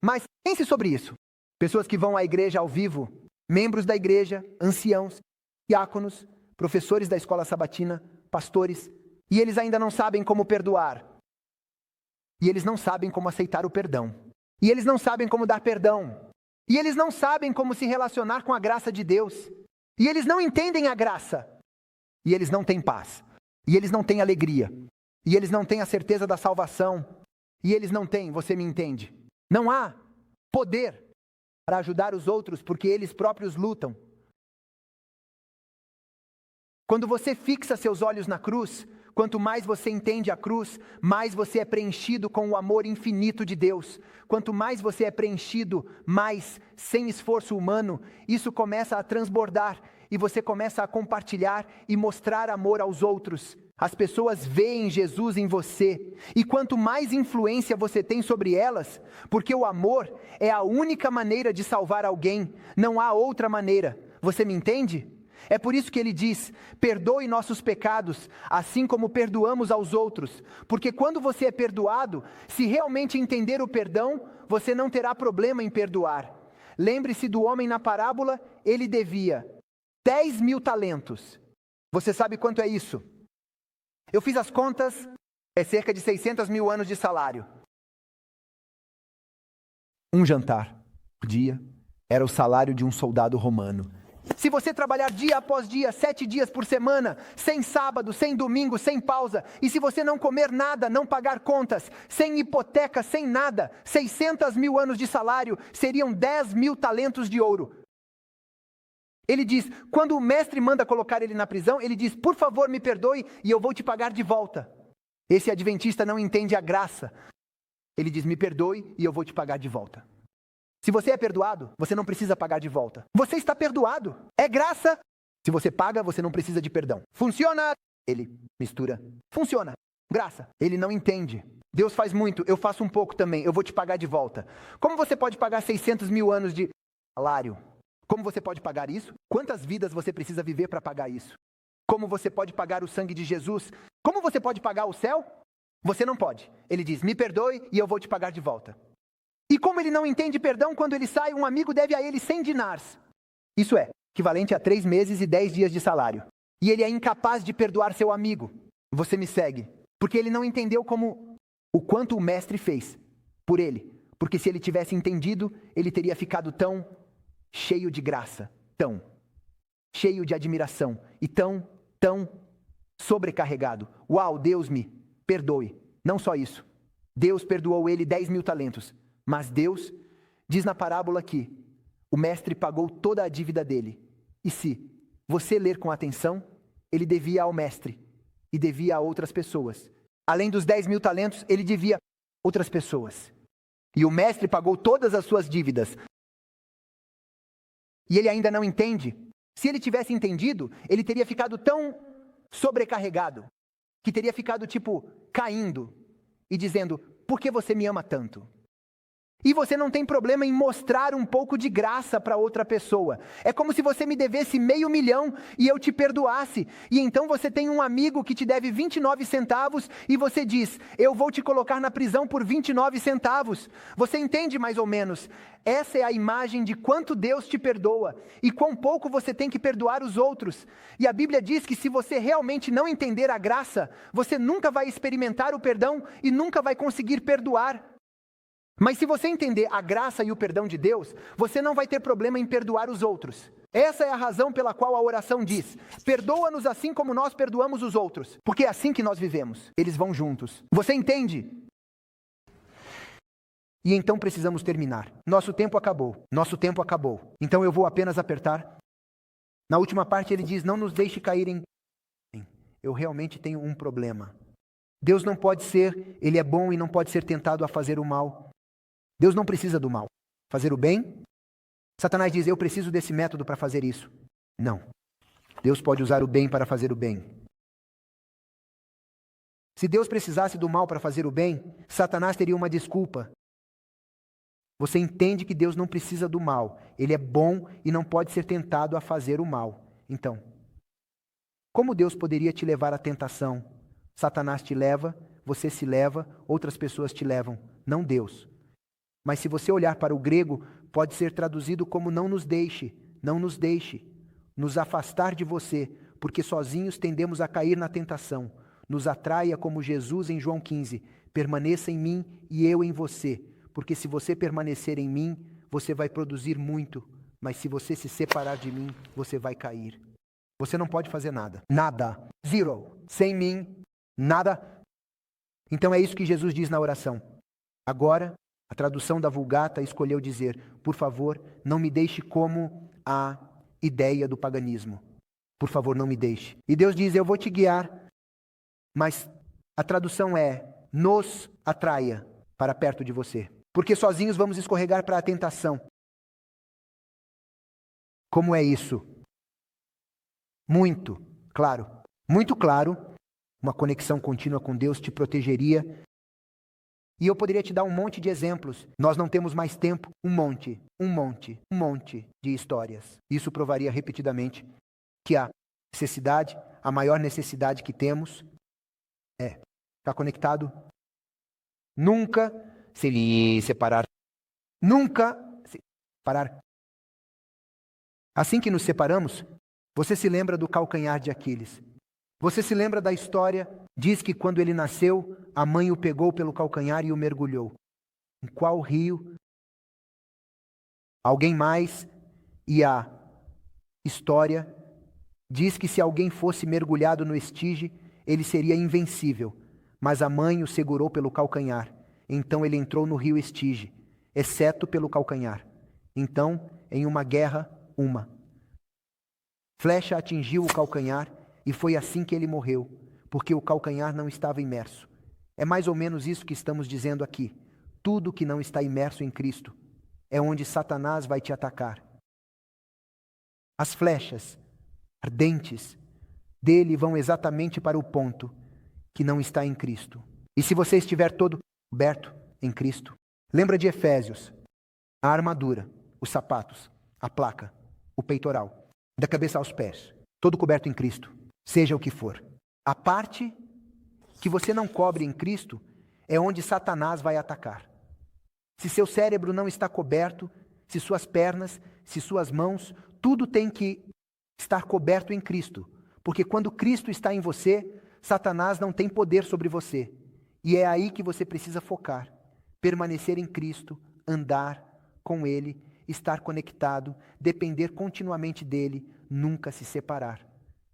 Mas pense sobre isso. Pessoas que vão à igreja ao vivo, membros da igreja, anciãos, diáconos, professores da escola sabatina, pastores, e eles ainda não sabem como perdoar. E eles não sabem como aceitar o perdão. E eles não sabem como dar perdão. E eles não sabem como se relacionar com a graça de Deus. E eles não entendem a graça. E eles não têm paz. E eles não têm alegria. E eles não têm a certeza da salvação. E eles não têm, você me entende? Não há poder para ajudar os outros porque eles próprios lutam. Quando você fixa seus olhos na cruz, quanto mais você entende a cruz, mais você é preenchido com o amor infinito de Deus. Quanto mais você é preenchido, mais, sem esforço humano, isso começa a transbordar e você começa a compartilhar e mostrar amor aos outros. As pessoas veem Jesus em você. E quanto mais influência você tem sobre elas, porque o amor é a única maneira de salvar alguém, não há outra maneira. Você me entende? É por isso que ele diz, perdoe nossos pecados, assim como perdoamos aos outros. Porque quando você é perdoado, se realmente entender o perdão, você não terá problema em perdoar. Lembre-se do homem na parábola, ele devia 10.000 talentos. Você sabe quanto é isso? Eu fiz as contas, é cerca de 600.000 anos de salário. Um jantar por dia era o salário de um soldado romano. Se você trabalhar dia após dia, 7 dias por semana, sem sábado, sem domingo, sem pausa, e se você não comer nada, não pagar contas, sem hipoteca, sem nada, 600.000 anos de salário seriam 10.000 talentos de ouro. Ele diz, quando o mestre manda colocar ele na prisão, ele diz, por favor me perdoe e eu vou te pagar de volta. Esse adventista não entende a graça. Ele diz, me perdoe e eu vou te pagar de volta. Se você é perdoado, você não precisa pagar de volta. Você está perdoado. É graça. Se você paga, você não precisa de perdão. Funciona. Ele mistura. Funciona. Graça. Ele não entende. Deus faz muito, eu faço um pouco também. Eu vou te pagar de volta. Como você pode pagar 600.000 anos de salário? Como você pode pagar isso? Quantas vidas você precisa viver para pagar isso? Como você pode pagar o sangue de Jesus? Como você pode pagar o céu? Você não pode. Ele diz, me perdoe e eu vou te pagar de volta. E como ele não entende perdão, quando ele sai, um amigo deve a ele 100 dinars. Isso é, equivalente a 3 meses e 10 dias de salário. E ele é incapaz de perdoar seu amigo. Você me segue. Porque ele não entendeu o quanto o mestre fez por ele. Porque se ele tivesse entendido, ele teria ficado tão cheio de graça. Tão. cheio de admiração e tão sobrecarregado. Uau, Deus me perdoe. Não só isso. Deus perdoou ele 10.000 talentos. Mas Deus diz na parábola que o mestre pagou toda a dívida dele. E se você ler com atenção, ele devia ao mestre e devia a outras pessoas. Além dos 10.000 talentos, ele devia a outras pessoas. E o mestre pagou todas as suas dívidas. E ele ainda não entende. Se ele tivesse entendido, ele teria ficado tão sobrecarregado, que teria ficado caindo e dizendo, por que você me ama tanto? E você não tem problema em mostrar um pouco de graça para outra pessoa. É como se você me devesse 500 mil e eu te perdoasse. E então você tem um amigo que te deve 29 centavos e você diz, eu vou te colocar na prisão por 29 centavos. Você entende mais ou menos? Essa é a imagem de quanto Deus te perdoa e quão pouco você tem que perdoar os outros. E a Bíblia diz que se você realmente não entender a graça, você nunca vai experimentar o perdão e nunca vai conseguir perdoar. Mas se você entender a graça e o perdão de Deus, você não vai ter problema em perdoar os outros. Essa é a razão pela qual a oração diz, perdoa-nos assim como nós perdoamos os outros. Porque é assim que nós vivemos. Eles vão juntos. Você entende? E então precisamos terminar. Nosso tempo acabou. Então eu vou apenas apertar. Na última parte ele diz, não nos deixe cair em... Eu realmente tenho um problema. Deus não pode ser, ele é bom e não pode ser tentado a fazer o mal. Deus não precisa do mal. Fazer o bem? Satanás diz, eu preciso desse método para fazer isso. Não. Deus pode usar o bem para fazer o bem. Se Deus precisasse do mal para fazer o bem, Satanás teria uma desculpa. Você entende que Deus não precisa do mal. Ele é bom e não pode ser tentado a fazer o mal. Então, como Deus poderia te levar à tentação? Satanás te leva, você se leva, outras pessoas te levam. Não Deus. Mas se você olhar para o grego, pode ser traduzido como não nos deixe, nos afastar de você, porque sozinhos tendemos a cair na tentação. Nos atraia como Jesus em João 15, permaneça em mim e eu em você, porque se você permanecer em mim, você vai produzir muito, mas se você se separar de mim, você vai cair. Você não pode fazer nada. Nada. Zero. Sem mim, nada. Então é isso que Jesus diz na oração. Agora, a tradução da Vulgata escolheu dizer, por favor, não me deixe como a ideia do paganismo. Por favor, não me deixe. E Deus diz, eu vou te guiar, mas a tradução é, nos atraia para perto de você. Porque sozinhos vamos escorregar para a tentação. Como é isso? Muito claro. Muito claro, uma conexão contínua com Deus te protegeria. E eu poderia te dar um monte de exemplos. Nós não temos mais tempo. Um monte de histórias. Isso provaria repetidamente que a necessidade, a maior necessidade que temos é estar conectado. Nunca se separar. Nunca se separar. Assim que nos separamos, você se lembra do calcanhar de Aquiles. Você se lembra da história? Diz que quando ele nasceu, a mãe o pegou pelo calcanhar e o mergulhou. Em qual rio? Alguém mais? E a história diz que se alguém fosse mergulhado no Estige, ele seria invencível. Mas a mãe o segurou pelo calcanhar. Então ele entrou no rio Estige, exceto pelo calcanhar. Então, em uma guerra, flecha atingiu o calcanhar e foi assim que ele morreu, porque o calcanhar não estava imerso. É mais ou menos isso que estamos dizendo aqui. Tudo que não está imerso em Cristo é onde Satanás vai te atacar. As flechas ardentes dele vão exatamente para o ponto que não está em Cristo. E se você estiver todo coberto em Cristo, lembra de Efésios, a armadura, os sapatos, a placa, o peitoral, da cabeça aos pés, todo coberto em Cristo, seja o que for. A parte que você não cobre em Cristo é onde Satanás vai atacar. Se seu cérebro não está coberto, se suas pernas, se suas mãos, tudo tem que estar coberto em Cristo. Porque quando Cristo está em você, Satanás não tem poder sobre você. E é aí que você precisa focar. Permanecer em Cristo, andar com Ele estar conectado, depender continuamente dele, nunca se separar.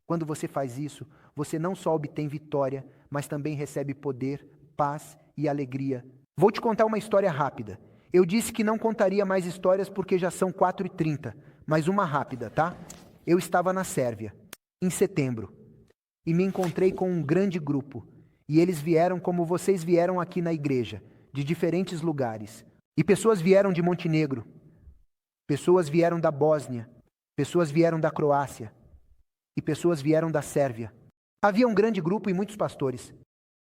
Quando você faz isso, você não só obtém vitória, mas também recebe poder, paz e alegria. Vou te contar uma história rápida. Eu disse que não contaria mais histórias porque já são 4h30, mas uma rápida, tá? Eu estava na Sérvia, em setembro, e me encontrei com um grande grupo. E eles vieram como vocês vieram aqui na igreja, de diferentes lugares. E pessoas vieram de Montenegro, pessoas vieram da Bósnia, pessoas vieram da Croácia e pessoas vieram da Sérvia. Havia um grande grupo e muitos pastores.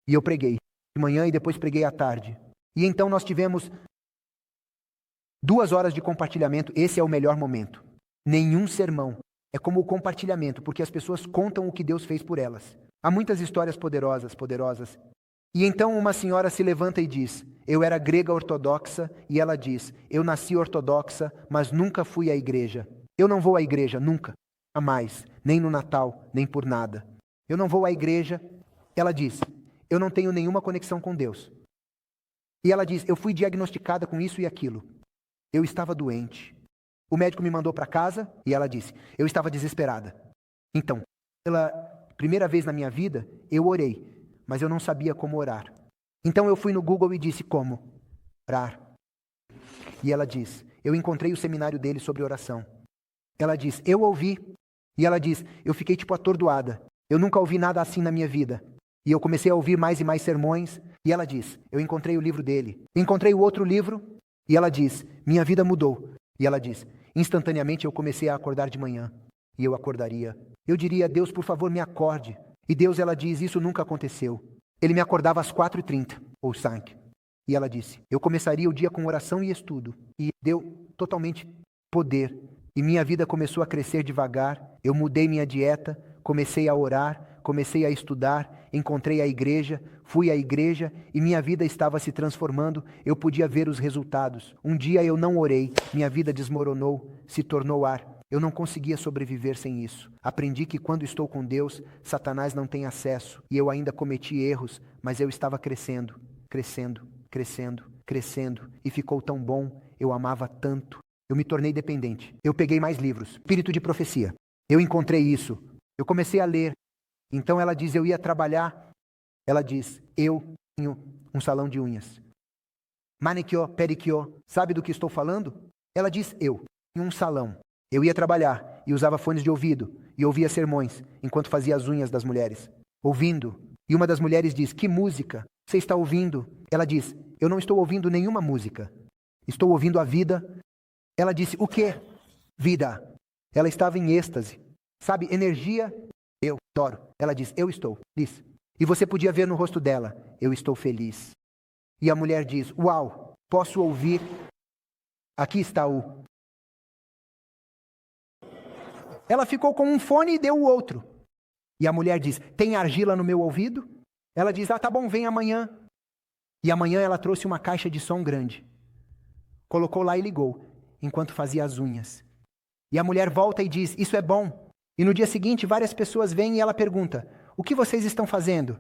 E eu preguei de manhã e depois preguei à tarde. E então nós tivemos 2 horas de compartilhamento. Esse é o melhor momento. Nenhum sermão é como o compartilhamento, porque as pessoas contam o que Deus fez por elas. Há muitas histórias poderosas. E então uma senhora se levanta e diz: eu era grega ortodoxa, e ela diz: eu nasci ortodoxa, mas nunca fui à igreja. Eu não vou à igreja, nunca, jamais, nem no Natal, nem por nada. Eu não vou à igreja. Ela diz: eu não tenho nenhuma conexão com Deus. E ela diz: eu fui diagnosticada com isso e aquilo. Eu estava doente. O médico me mandou para casa e ela disse: eu estava desesperada. Então, pela primeira vez na minha vida, eu orei, mas eu não sabia como orar. Então eu fui no Google e disse: como orar? E ela diz: eu encontrei o seminário dele sobre oração. Ela diz: eu ouvi. E ela diz: eu fiquei tipo atordoada. Eu nunca ouvi nada assim na minha vida. E eu comecei a ouvir mais e mais sermões. E ela diz: eu encontrei o livro dele. Encontrei o outro livro. E ela diz: minha vida mudou. E ela diz: instantaneamente eu comecei a acordar de manhã. E eu acordaria. Eu diria: Deus, por favor, me acorde. E Deus, ela diz: isso nunca aconteceu. Ele me acordava às 4h30, ou 5. E ela disse: eu começaria o dia com oração e estudo. E deu totalmente poder. E minha vida começou a crescer devagar. Eu mudei minha dieta, comecei a orar, comecei a estudar, encontrei a igreja, fui à igreja e minha vida estava se transformando. Eu podia ver os resultados. Um dia eu não orei, minha vida desmoronou, se tornou ar. Eu não conseguia sobreviver sem isso. Aprendi que quando estou com Deus, Satanás não tem acesso. E eu ainda cometi erros, mas eu estava crescendo. E ficou tão bom, eu amava tanto. Eu me tornei dependente. Eu peguei mais livros. Espírito de profecia. Eu encontrei isso. Eu comecei a ler. Então ela diz: eu ia trabalhar. Ela diz: eu tenho um salão de unhas. Manicure, pedicure. Sabe do que estou falando? Ela diz: eu tenho um salão. Eu ia trabalhar e usava fones de ouvido e ouvia sermões enquanto fazia as unhas das mulheres. Ouvindo. E uma das mulheres diz: que música você está ouvindo? Ela diz: eu não estou ouvindo nenhuma música. Estou ouvindo a vida. Ela disse: o quê? Vida. Ela estava em êxtase. Sabe, energia. Eu adoro. Ela diz: eu estou. Diz. E você podia ver no rosto dela: eu estou feliz. E a mulher diz: uau, posso ouvir? Aqui está o... Ela ficou com um fone e deu o outro. E a mulher diz: tem argila no meu ouvido? Ela diz: tá bom, vem amanhã. E amanhã ela trouxe uma caixa de som grande. Colocou lá e ligou, enquanto fazia as unhas. E a mulher volta e diz: isso é bom. E no dia seguinte, várias pessoas vêm e ela pergunta: o que vocês estão fazendo?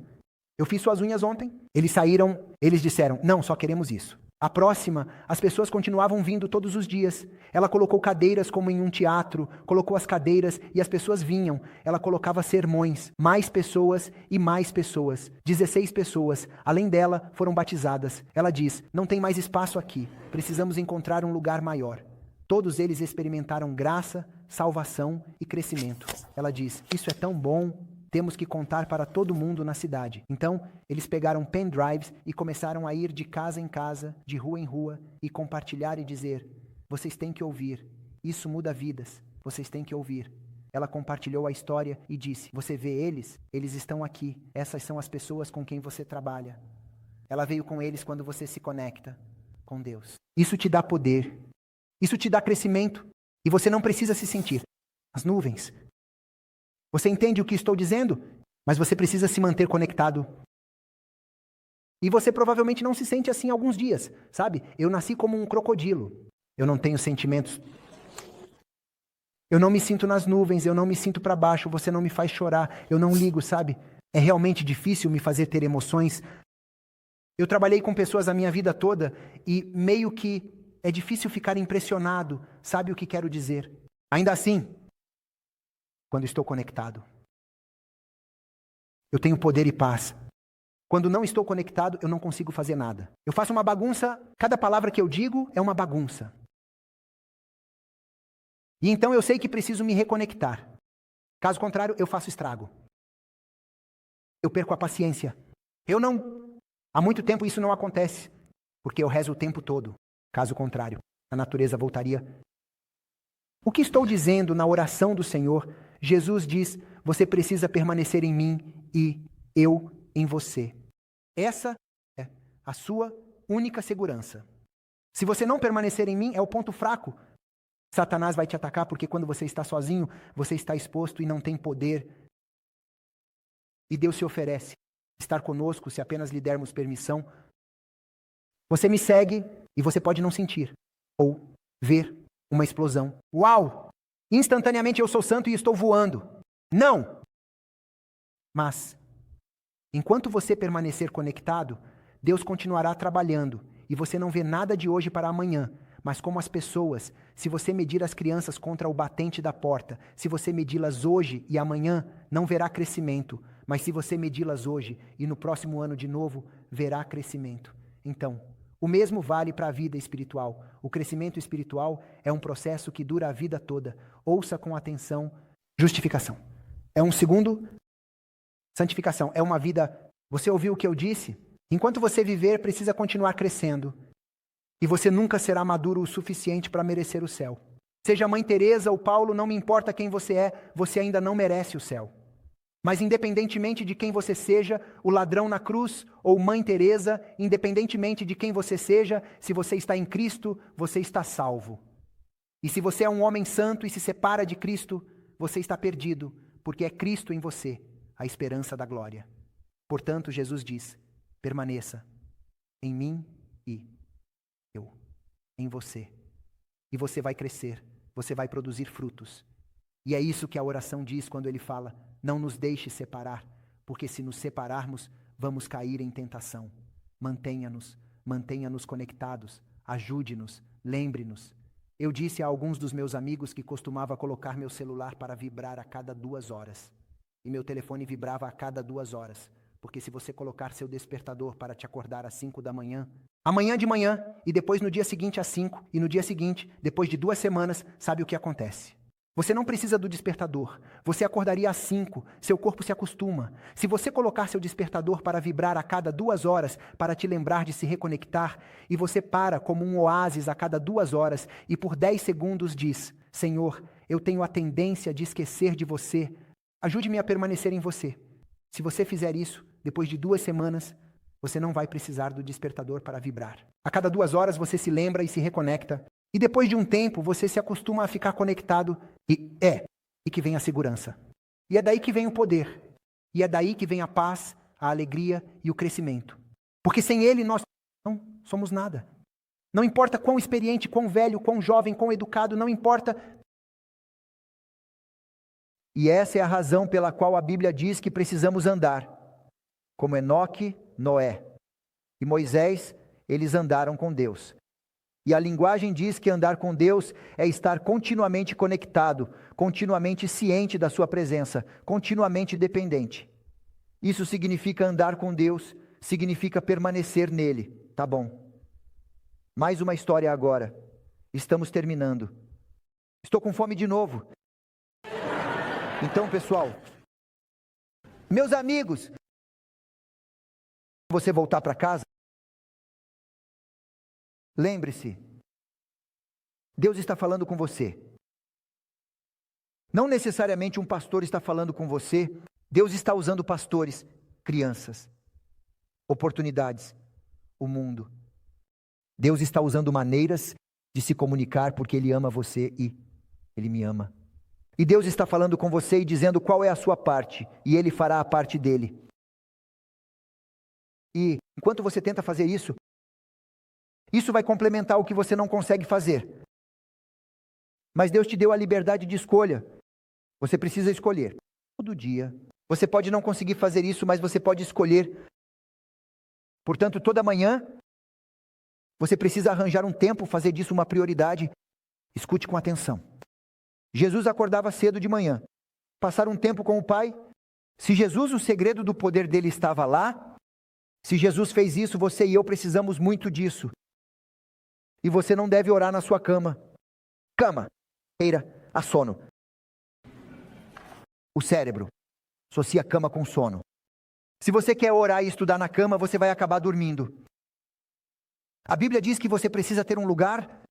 Eu fiz suas unhas ontem. Eles saíram, eles disseram: não, só queremos isso. A próxima, as pessoas continuavam vindo todos os dias. Ela colocou cadeiras como em um teatro, colocou as cadeiras e as pessoas vinham. Ela colocava sermões, mais pessoas e mais pessoas. 16 pessoas, além dela, foram batizadas. Ela diz: não tem mais espaço aqui, precisamos encontrar um lugar maior. Todos eles experimentaram graça, salvação e crescimento. Ela diz: isso é tão bom, temos que contar para todo mundo na cidade. Então, eles pegaram pendrives e começaram a ir de casa em casa, de rua em rua, e compartilhar e dizer: vocês têm que ouvir, isso muda vidas, vocês têm que ouvir. Ela compartilhou a história e disse: você vê eles? Eles estão aqui, essas são as pessoas com quem você trabalha. Ela veio com eles quando você se conecta com Deus. Isso te dá poder, isso te dá crescimento, e você não precisa se sentir as nuvens. Você entende o que estou dizendo? Mas você precisa se manter conectado. E você provavelmente não se sente assim alguns dias, sabe? Eu nasci como um crocodilo. Eu não tenho sentimentos. Eu não me sinto nas nuvens, eu não me sinto para baixo, você não me faz chorar, eu não ligo, sabe? É realmente difícil me fazer ter emoções. Eu trabalhei com pessoas a minha vida toda e meio que é difícil ficar impressionado. Sabe o que quero dizer? Ainda assim, quando estou conectado, eu tenho poder e paz. Quando não estou conectado, eu não consigo fazer nada. Eu faço uma bagunça, cada palavra que eu digo é uma bagunça. E então eu sei que preciso me reconectar. Caso contrário, eu faço estrago. Eu perco a paciência. Há muito tempo isso não acontece, porque eu rezo o tempo todo. Caso contrário, a natureza voltaria. O que estou dizendo na oração do Senhor? Jesus diz, você precisa permanecer em mim e eu em você. Essa é a sua única segurança. Se você não permanecer em mim, é o ponto fraco. Satanás vai te atacar porque quando você está sozinho, você está exposto e não tem poder. E Deus se oferece estar conosco se apenas lhe dermos permissão. Você me segue e você pode não sentir ou ver uma explosão. Uau! Instantaneamente eu sou santo e estou voando. Não! Mas, enquanto você permanecer conectado, Deus continuará trabalhando e você não vê nada de hoje para amanhã. Mas como as pessoas, se você medir as crianças contra o batente da porta, se você medi-las hoje e amanhã, não verá crescimento. Mas se você medi-las hoje e no próximo ano de novo, verá crescimento. Então, o mesmo vale para a vida espiritual. O crescimento espiritual é um processo que dura a vida toda. Ouça com atenção. Justificação. É um segundo. Santificação. É uma vida. Você ouviu o que eu disse? Enquanto você viver, precisa continuar crescendo. E você nunca será maduro o suficiente para merecer o céu. Seja Mãe Teresa ou Paulo, não me importa quem você é, você ainda não merece o céu. Mas independentemente de quem você seja, o ladrão na cruz ou Mãe Teresa, independentemente de quem você seja, se você está em Cristo, você está salvo. E se você é um homem santo e se separa de Cristo, você está perdido, porque é Cristo em você, a esperança da glória. Portanto, Jesus diz, permaneça em mim e eu, em você. E você vai crescer, você vai produzir frutos. E é isso que a oração diz quando ele fala, não nos deixe separar, porque se nos separarmos, vamos cair em tentação. Mantenha-nos conectados, ajude-nos, lembre-nos. Eu disse a alguns dos meus amigos que costumava colocar meu celular para vibrar a cada 2 horas. E meu telefone vibrava a cada 2 horas. Porque se você colocar seu despertador para te acordar às 5 da manhã, amanhã de manhã, e depois no dia seguinte às 5, e no dia seguinte, depois de 2 semanas, sabe o que acontece? Você não precisa do despertador. Você acordaria às 5, seu corpo se acostuma. Se você colocar seu despertador para vibrar a cada 2 horas, para te lembrar de se reconectar, e você para como um oásis a cada 2 horas, e por 10 segundos diz, Senhor, eu tenho a tendência de esquecer de você, ajude-me a permanecer em você. Se você fizer isso, depois de 2 semanas, você não vai precisar do despertador para vibrar. A cada 2 horas você se lembra e se reconecta. E depois de um tempo, você se acostuma a ficar conectado e que vem a segurança. E é daí que vem o poder. E é daí que vem a paz, a alegria e o crescimento. Porque sem ele nós não somos nada. Não importa quão experiente, quão velho, quão jovem, quão educado, não importa. E essa é a razão pela qual a Bíblia diz que precisamos andar. Como Enoque, Noé e Moisés, eles andaram com Deus. E a linguagem diz que andar com Deus é estar continuamente conectado, continuamente ciente da sua presença, continuamente dependente. Isso significa andar com Deus, significa permanecer nele. Tá bom. Mais uma história agora. Estamos terminando. Estou com fome de novo. Então, pessoal, meus amigos, você voltar para casa, lembre-se, Deus está falando com você. Não necessariamente um pastor está falando com você. Deus está usando pastores, crianças, oportunidades, o mundo. Deus está usando maneiras de se comunicar porque Ele ama você e Ele me ama. E Deus está falando com você e dizendo qual é a sua parte, e Ele fará a parte dele. E enquanto você tenta fazer isso, isso vai complementar o que você não consegue fazer. Mas Deus te deu a liberdade de escolha. Você precisa escolher. Todo dia. Você pode não conseguir fazer isso, mas você pode escolher. Portanto, toda manhã, Você precisa arranjar um tempo, fazer disso uma prioridade. Escute com atenção. Jesus acordava cedo de manhã. Passar um tempo com o Pai. Se Jesus, o segredo do poder dele estava lá, se Jesus fez isso, você e eu precisamos muito disso. E você não deve orar na sua cama. Cama, cadeira, a sono. O cérebro associa cama com sono. Se você quer orar e estudar na cama, você vai acabar dormindo. A Bíblia diz que você precisa ter um lugar.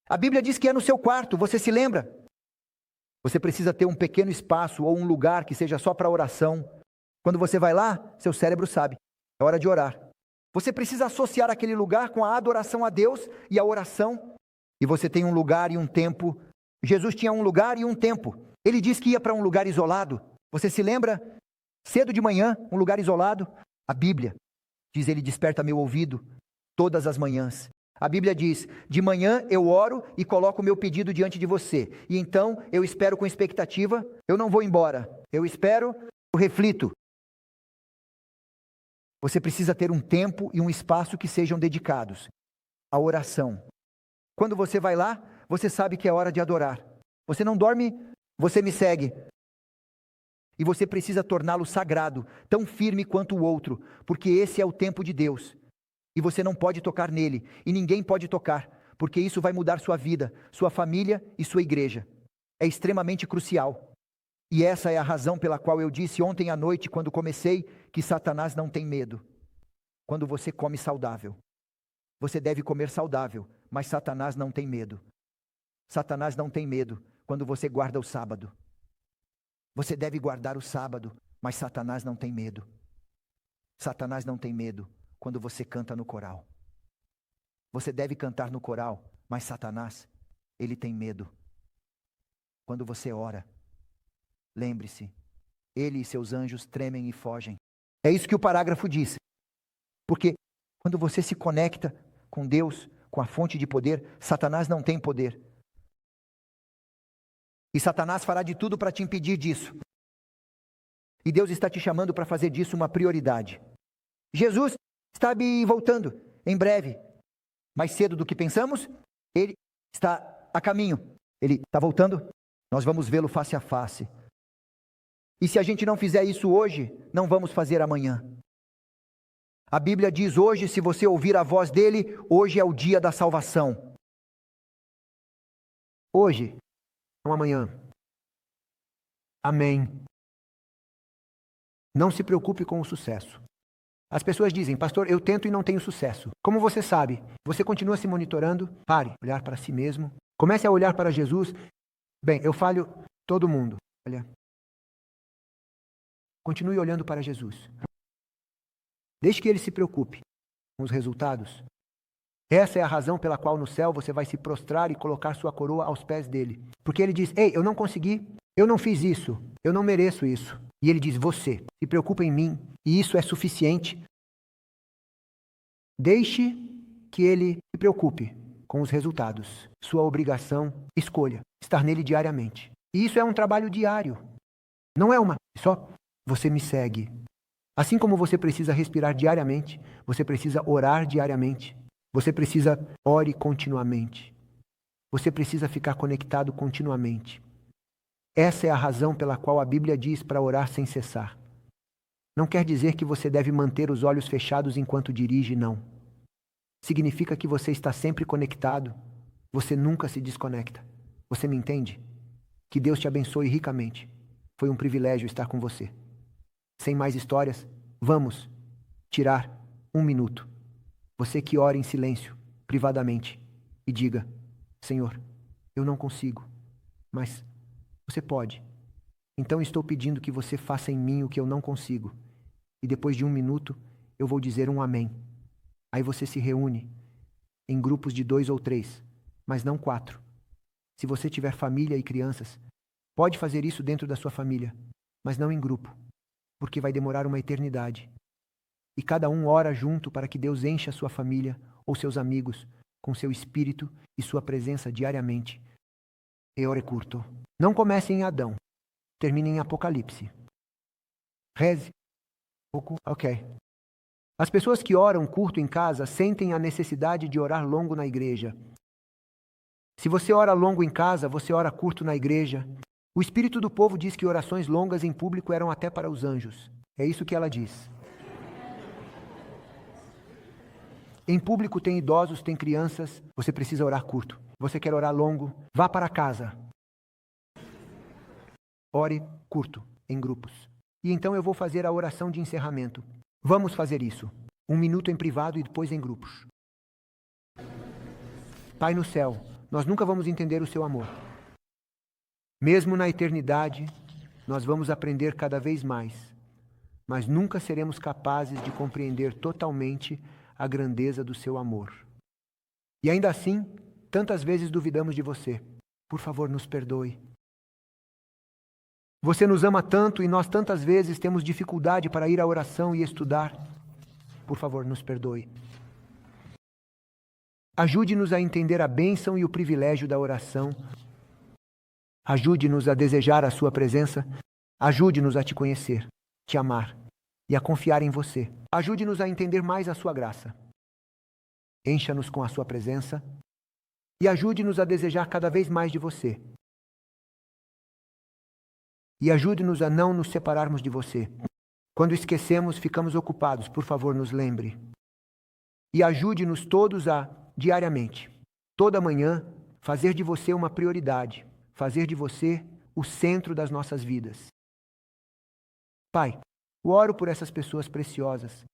A Bíblia diz que é no seu quarto, você se lembra? Você precisa ter um pequeno espaço ou um lugar que seja só para oração. Quando você vai lá, seu cérebro sabe, é hora de orar. Você precisa associar aquele lugar com a adoração a Deus e a oração. E você tem um lugar e um tempo. Jesus tinha um lugar e um tempo. Ele disse que ia para um lugar isolado. Você se lembra? Cedo de manhã, um lugar isolado. A Bíblia diz, ele desperta meu ouvido todas as manhãs. A Bíblia diz, de manhã eu oro e coloco o meu pedido diante de você. E então eu espero com expectativa, eu não vou embora. Eu espero, eu reflito. Você precisa ter um tempo e um espaço que sejam dedicados à oração. Quando você vai lá, você sabe que é hora de adorar. Você não dorme, você me segue. E você precisa torná-lo sagrado, tão firme quanto o outro, porque esse é o tempo de Deus. E você não pode tocar nele, e ninguém pode tocar, porque isso vai mudar sua vida, sua família e sua igreja. É extremamente crucial. E essa é a razão pela qual eu disse ontem à noite, quando comecei, que Satanás não tem medo. Quando você come saudável. Você deve comer saudável, mas Satanás não tem medo. Satanás não tem medo quando você guarda o sábado. Você deve guardar o sábado, mas Satanás não tem medo. Satanás não tem medo quando você canta no coral. Você deve cantar no coral, mas Satanás, ele tem medo. Quando você ora, lembre-se, ele e seus anjos tremem e fogem. É isso que o parágrafo diz. Porque quando você se conecta com Deus, com a fonte de poder, Satanás não tem poder. E Satanás fará de tudo para te impedir disso. E Deus está te chamando para fazer disso uma prioridade. Jesus está voltando em breve. Mais cedo do que pensamos, ele está a caminho. Ele está voltando, nós vamos vê-lo face a face. E se a gente não fizer isso hoje, não vamos fazer amanhã. A Bíblia diz hoje, se você ouvir a voz dele, hoje é o dia da salvação. Hoje, não amanhã. Amém. Não se preocupe com o sucesso. As pessoas dizem, pastor, eu tento e não tenho sucesso. Como você sabe? Você continua se monitorando? Pare, olhar para si mesmo. Comece a olhar para Jesus. Bem, eu falho todo mundo. Olha. Continue olhando para Jesus. Deixe que ele se preocupe com os resultados. Essa é a razão pela qual no céu você vai se prostrar e colocar sua coroa aos pés dele. Porque ele diz, ei, eu não consegui, eu não fiz isso, eu não mereço isso. E ele diz, você se preocupa em mim, e isso é suficiente. Deixe que ele se preocupe com os resultados. Sua obrigação, escolha estar nele diariamente. E isso é um trabalho diário. Não é só você me segue. Assim como você precisa respirar diariamente, você precisa orar diariamente. Você precisa ore continuamente. Você precisa ficar conectado continuamente. Essa é a razão pela qual a Bíblia diz para orar sem cessar. Não quer dizer que você deve manter os olhos fechados enquanto dirige, não. Significa que você está sempre conectado. Você nunca se desconecta. Você me entende? Que Deus te abençoe ricamente. Foi um privilégio estar com você. Sem mais histórias, vamos tirar 1 minuto. Você que ora em silêncio, privadamente, e diga, Senhor, eu não consigo, mas você pode. Então estou pedindo que você faça em mim o que eu não consigo. E depois de 1 minuto, eu vou dizer um amém. Aí você se reúne em grupos de 2 ou 3, mas não 4. Se você tiver família e crianças, pode fazer isso dentro da sua família, mas não em grupo, porque vai demorar uma eternidade. E cada um ora junto para que Deus encha a sua família ou seus amigos com seu espírito e sua presença diariamente. E ore curto. Não comece em Adão. Termine em Apocalipse. Reze. Ok. As pessoas que oram curto em casa sentem a necessidade de orar longo na igreja. Se você ora longo em casa, você ora curto na igreja. O espírito do povo diz que orações longas em público eram até para os anjos. É isso que ela diz. Em público tem idosos, tem crianças, você precisa orar curto. Você quer orar longo? Vá para casa. Ore curto, em grupos. E então eu vou fazer a oração de encerramento. Vamos fazer isso. 1 minuto em privado e depois em grupos. Pai no céu, nós nunca vamos entender o seu amor. Mesmo na eternidade, nós vamos aprender cada vez mais, mas nunca seremos capazes de compreender totalmente a grandeza do seu amor. E ainda assim, tantas vezes duvidamos de você. Por favor, nos perdoe. Você nos ama tanto e nós tantas vezes temos dificuldade para ir à oração e estudar. Por favor, nos perdoe. Ajude-nos a entender a bênção e o privilégio da oração. Ajude-nos a desejar a sua presença. Ajude-nos a te conhecer, te amar e a confiar em você. Ajude-nos a entender mais a sua graça. Encha-nos com a sua presença e ajude-nos a desejar cada vez mais de você. E ajude-nos a não nos separarmos de você. Quando esquecemos, ficamos ocupados. Por favor, nos lembre. E ajude-nos todos a, diariamente, toda manhã, fazer de você uma prioridade. Fazer de você o centro das nossas vidas. Pai, eu oro por essas pessoas preciosas.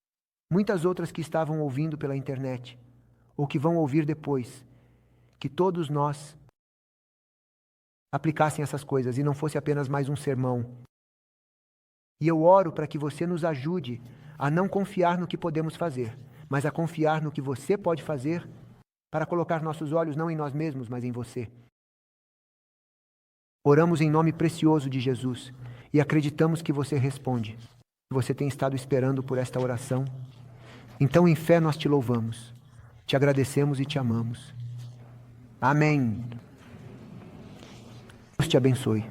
Muitas outras que estavam ouvindo pela internet. Ou que vão ouvir depois. Que todos nós aplicassem essas coisas e não fosse apenas mais um sermão. E eu oro para que você nos ajude a não confiar no que podemos fazer, mas a confiar no que você pode fazer para colocar nossos olhos não em nós mesmos, mas em você. Oramos em nome precioso de Jesus e acreditamos que você responde. Você tem estado esperando por esta oração. Então, em fé, nós te louvamos, te agradecemos e te amamos. Amém. Deus te abençoe.